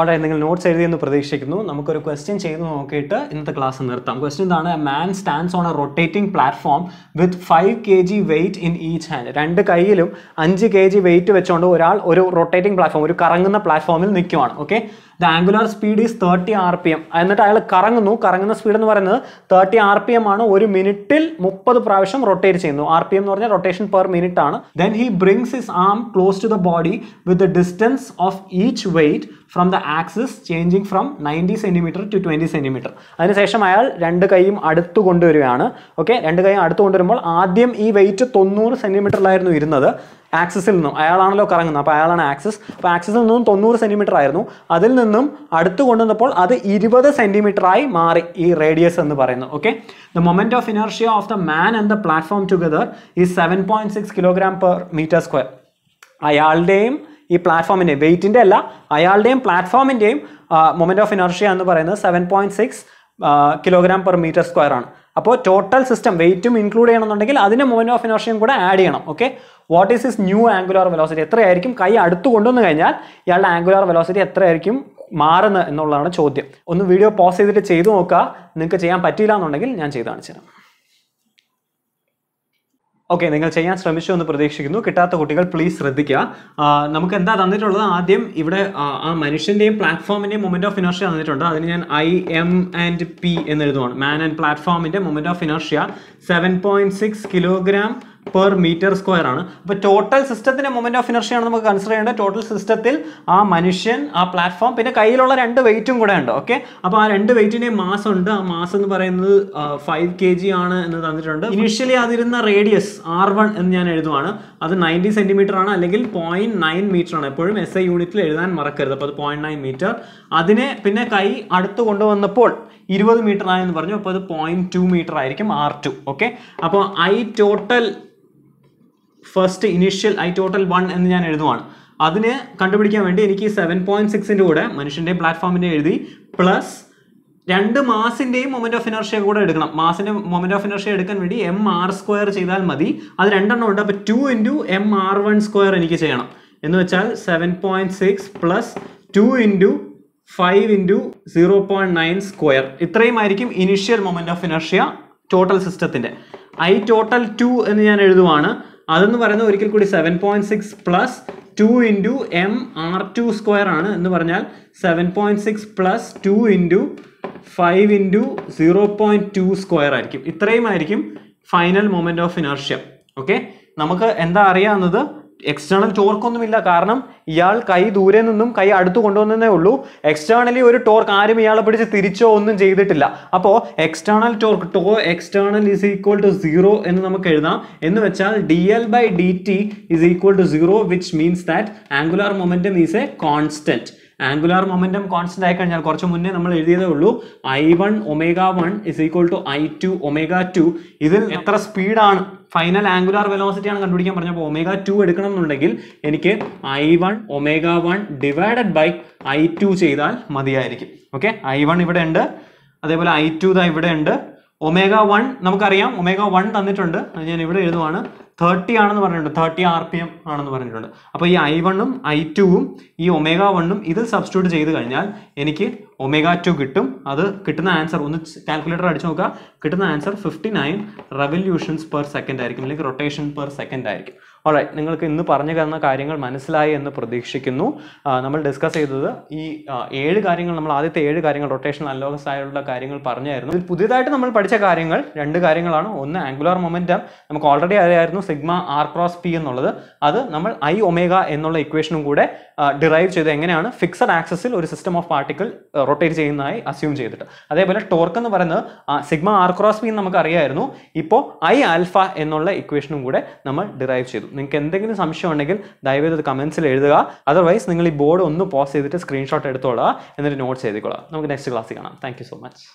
ഓൾറൈറ്റ്, നിങ്ങൾ നോട്ട്സ് എഴുതിയെന്ന് പ്രതീക്ഷിക്കുന്നു. നമുക്കൊരു ക്വസ്റ്റ്യൻ ചെയ്ത് നോക്കിയിട്ട് ഇന്നത്തെ ക്ലാസ് നിർത്താം. ക്വസ്റ്റ്യൻ ഇതാണ്: a man stands on a rotating platform with 5 kg weight in each hand. 2 കൈയിലും 5 kg വെയിറ്റ് വെച്ചുകൊണ്ട് ഒരാൾ ഒരു റൊട്ടേറ്റിംഗ് പ്ലാറ്റ്ഫോം, ഒരു കറങ്ങുന്ന പ്ലാറ്റ്ഫോമിൽ നിൽക്കുവാണ്. Okay, the angular speed is 30 RPM. എന്നിട്ട് അയാൾ കറങ്ങുന്ന സ്പീഡ് എന്ന് പറയുന്നത് 30 RPM ആണ്. ഒരു മിനിറ്റിൽ 30 പ്രാവശ്യം റൊട്ടേറ്റ് ചെയ്യുന്നു. RPM എന്ന് പറഞ്ഞാൽ റൊട്ടേഷൻ പെർ മിനിറ്റ് ആണ്. Then he brings his arm close to the body with the distance of each weight from the axis changing from 90 cm to 20 cm. അതിനുശേഷം അയാൾ 2 കൈയും അടുത്ത് കൊണ്ടുവരികയാണ്. ഓക്കെ, 2 കൈയും അടുത്ത് കൊണ്ടുവരുമ്പോൾ ആദ്യം ഈ വെയിറ്റ് 90 cm ഇരുന്നത്. ആക്സിസിൽ നിന്നും അയാളാണല്ലോ കറങ്ങുന്നത്, അപ്പോൾ അയാളാണ് ആക്സിസ്. അപ്പോൾ ആക്സിസിൽ നിന്നും 90 cm ആയിരുന്നു. അതിൽ നിന്നും അടുത്ത് കൊണ്ടുവന്നപ്പോൾ അത് 20 cm മാറി ഈ റേഡിയസ് എന്ന് പറയുന്നത്. Okay, the moment of inertia of the man and the platform together is 7.6 kg/m². അയാളുടെയും ഈ പ്ലാറ്റ്ഫോമിൻ്റെയും, വെയിറ്റിൻ്റെ അല്ല, അയാളുടെയും പ്ലാറ്റ്ഫോമിൻ്റെയും മൊമെന്റ് ഓഫ് ഇനർഷ്യ എന്ന് പറയുന്നത് 7.6 kg/m² ആണ്. അപ്പോൾ ടോട്ടൽ സിസ്റ്റം വെയിറ്റും ഇൻക്ലൂഡ് ചെയ്യണമെന്നുണ്ടെങ്കിൽ അതിന് മൊമെന്റ് ഓഫ് ഇനർഷ്യയും കൂടെ ആഡ് ചെയ്യണം. Okay, what is his new angular velocity? എത്രയായിരിക്കും കൈ അടുത്ത് കൊണ്ടുവന്നു കഴിഞ്ഞാൽ ഇയാളുടെ ആംഗുലാർ വെലോസിറ്റി എത്രയായിരിക്കും മാറുന്നത് എന്നുള്ളതാണ് ചോദ്യം. ഒന്ന് വീഡിയോ പോസ് ചെയ്തിട്ട് ചെയ്തു നോക്കുക. നിങ്ങൾക്ക് ചെയ്യാൻ പറ്റിയില്ല എന്നുണ്ടെങ്കിൽ ഞാൻ ചെയ്ത് കാണിച്ചു തരാം. ഓക്കെ, നിങ്ങൾ ചെയ്യാൻ ശ്രമിച്ചു എന്ന് പ്രതീക്ഷിക്കുന്നു. കിട്ടാത്ത കുട്ടികൾ പ്ലീസ് ശ്രദ്ധിക്കുക. നമുക്ക് എന്താ തന്നിട്ടുള്ളത്? ആദ്യം ഇവിടെ ആ മനുഷ്യൻ്റെയും പ്ലാറ്റ്ഫോമിൻ്റെയും മൊമെന്റ് ഓഫ് ഇനർഷ്യ തന്നിട്ടുണ്ട്. അതിന് ഞാൻ IM&P എന്ന് എഴുതുവാണ്. മാൻ ആൻഡ് പ്ലാറ്റ്ഫോമിൻ്റെ മൊമെന്റ് ഓഫ് ഇനർഷ്യ 7.6 kg/m² ആണ്. അപ്പോൾ ടോട്ടൽ സിസ്റ്റത്തിൻ്റെ മൊമെന്റ് ഓഫ് ഇനർഷ്യ ആണ് നമുക്ക് കൺസിഡർ ചെയ്യേണ്ടത്. ടോട്ടൽ സിസ്റ്റത്തിൽ ആ മനുഷ്യൻ, ആ പ്ലാറ്റ്ഫോം, പിന്നെ കയ്യിലുള്ള 2 വെയിറ്റും കൂടെ ഉണ്ട്. ഓക്കെ, അപ്പോൾ ആ 2 വെയിറ്റിൻ്റെയും മാസ് ഉണ്ട്. ആ മാസ് എന്ന് പറയുന്നത് 5 kg ആണ് എന്ന് തന്നിട്ടുണ്ട്. ഇനീഷ്യലി അതിരുന്ന റേഡിയസ് R1 എന്ന് ഞാൻ എഴുതുവാണ്. അത് 90 cm ആണ്, അല്ലെങ്കിൽ 0.9 മീറ്റർ ആണ്. എപ്പോഴും SI യൂണിറ്റിൽ എഴുതാൻ മറക്കരുത്. അപ്പോൾ അത് 0.9 മീറ്റർ. അതിനെ പിന്നെ കൈ അടുത്ത് കൊണ്ടുവന്നപ്പോൾ 20 മീറ്റർ ആയെന്ന് പറഞ്ഞു. അപ്പോൾ അത് 0.2 മീറ്റർ ആയിരിക്കും R2. ഓക്കെ, അപ്പോൾ I total first initial I total 1 എന്ന് ഞാൻ എഴുതുവാണ്. അതിന് കണ്ടുപിടിക്കാൻ വേണ്ടി എനിക്ക് 7.6ൻ്റെ കൂടെ മനുഷ്യൻ്റെ പ്ലാറ്റ്ഫോമിൻ്റെ എഴുതി, പ്ലസ് 2 മാസിൻ്റെയും മൊമെന്റ് ഓഫ് ഇനർഷ്യ കൂടെ എടുക്കണം. മാസിൻ്റെ മൊമെന്റ് ഓഫ് ഇനർഷ്യ എടുക്കാൻ വേണ്ടി mr² ചെയ്താൽ മതി. അത് 2 എണ്ണം ഉണ്ട്. അപ്പോൾ 2 × mr1² എനിക്ക് ചെയ്യണം. എന്ന് വെച്ചാൽ 7.6 + 2 × 5 × 0.9². ഇത്രയും ആയിരിക്കും initial moment of inertia total സിസ്റ്റത്തിൻ്റെ. I total 2 എന്ന് ഞാൻ എഴുതുവാണ്. അതെന്ന് പറയുന്നത് ഒരിക്കൽ കൂടി 7.6 + 2 × mr2² ആണ്. എന്ന് പറഞ്ഞാൽ 7.6 + 2 × 5 × 0.2² ആയിരിക്കും. ഇത്രയും ആയിരിക്കും final moment of inertia. Okay, നമുക്ക് എന്താ അറിയാവുന്നത്? എക്സ്റ്റേണൽ ടോർക്കൊന്നുമില്ല. കാരണം ഇയാൾ കൈ ദൂരെ നിന്നും കൈ അടുത്ത് കൊണ്ടുവന്നേ ഉള്ളൂ. എക്സ്റ്റേണലി ഒരു ടോർക്ക് ആരും ഇയാളെ പിടിച്ച് തിരിച്ചോ ഒന്നും ചെയ്തിട്ടില്ല. അപ്പോൾ എക്സ്റ്റേണൽ ടോർക്ക് എക്സ്റ്റേണൽ = 0 എന്ന് നമുക്ക് എഴുതാം. എന്ന് വെച്ചാൽ dL/dt = 0, which means that angular momentum is a constant. Angular momentum constant ആയി കഴിഞ്ഞാൽ, കുറച്ച് മുന്നേ നമ്മൾ എഴുതിയതേ ഉള്ളൂ, I1 ω1 = I2 ω2. ഇതിൽ എത്ര സ്പീഡാണ്, ഫൈനൽ ആംഗുലാർ വെലോസിറ്റി ആണ് കണ്ടുപിടിക്കാൻ പറഞ്ഞപ്പോൾ ω2 എടുക്കണം എന്നുണ്ടെങ്കിൽ എനിക്ക് I1 ω1 / I2 ചെയ്താൽ മതിയായിരിക്കും. ഓക്കെ, I1 ഇവിടെ ഉണ്ട്, അതേപോലെ I2 ഇവിടെ ഉണ്ട്. ω1 നമുക്കറിയാം, ω1 തന്നിട്ടുണ്ട്. അത് ഞാൻ ഇവിടെ എഴുതുവാണ്. 30 ആണെന്ന് പറഞ്ഞിട്ടുണ്ട്, 30 RPM ആണെന്ന് പറഞ്ഞിട്ടുണ്ട്. അപ്പോൾ ഈ I1ഉം I2ഉം ഈ ω1ഉം ഇത് സബ്സ്റ്റിറ്റ്യൂട്ട് ചെയ്ത് കഴിഞ്ഞാൽ എനിക്ക് ω2 കിട്ടും. അത് കിട്ടുന്ന ആൻസർ ഒന്ന് കാൽക്കുലേറ്റർ അടിച്ചു നോക്കുക. കിട്ടുന്ന ആൻസർ 59 revolutions/second ആയിരിക്കും, അല്ലെങ്കിൽ റൊട്ടേഷൻ പെർ സെക്കൻഡ് ആയിരിക്കും. ഓൾറൈറ്റ്, നിങ്ങൾക്ക് ഇന്ന് പറഞ്ഞു തന്ന കാര്യങ്ങൾ മനസ്സിലായി എന്ന് പ്രതീക്ഷിക്കുന്നു. നമ്മൾ ഡിസ്കസ് ചെയ്തത് ഈ 7 കാര്യങ്ങൾ, നമ്മൾ ആദ്യത്തെ 7 കാര്യങ്ങൾ റൊട്ടേഷണൽ അനലോഗസ് ആയുള്ള കാര്യങ്ങൾ പറഞ്ഞായിരുന്നു. ഇതിൽ പുതിയതായിട്ട് നമ്മൾ പഠിച്ച കാര്യങ്ങൾ 2 കാര്യങ്ങളാണ്. ഒന്ന് ആംഗുലാർ മൊമെന്റം, നമുക്ക് ഓൾറെഡി അറിയായിരുന്നു σr×p എന്നുള്ളത്. അത് നമ്മൾ Iω എന്നുള്ള ഇക്വേഷനും കൂടെ ഡിറൈവ് ചെയ്ത് എങ്ങനെയാണ് ഫിക്സഡ് ആക്സസിൽ ഒരു സിസ്റ്റം ഓഫ് പാർട്ടിക്കിൾ റൊട്ടേറ്റ് ചെയ്യുന്നതായി അസ്യൂം ചെയ്തിട്ട്. അതേപോലെ ടോർക്ക് എന്ന് പറയുന്നത് σr×p നമുക്ക് അറിയായിരുന്നു. ഇപ്പോൾ Iα എന്നുള്ള ഇക്വേഷനും കൂടെ നമ്മൾ ഡിറൈവ് ചെയ്തു. നിങ്ങൾക്ക് എന്തെങ്കിലും സംശയം ഉണ്ടെങ്കിൽ ദയവേത് കമന്റ്സിൽ എഴുതുക. അതർവൈസ് നിങ്ങൾ ഈ ബോർഡ് ഒന്ന് പോസ് ചെയ്തിട്ട് സ്ക്രീൻഷോട്ട് എടുത്തോളുക, എന്നിട്ട് നോട്ട്സ് എഴുതിക്കൊള്ളുക. നമുക്ക് നെക്സ്റ്റ് ക്ലാസ്സിൽ കാണാം. Thank you so much.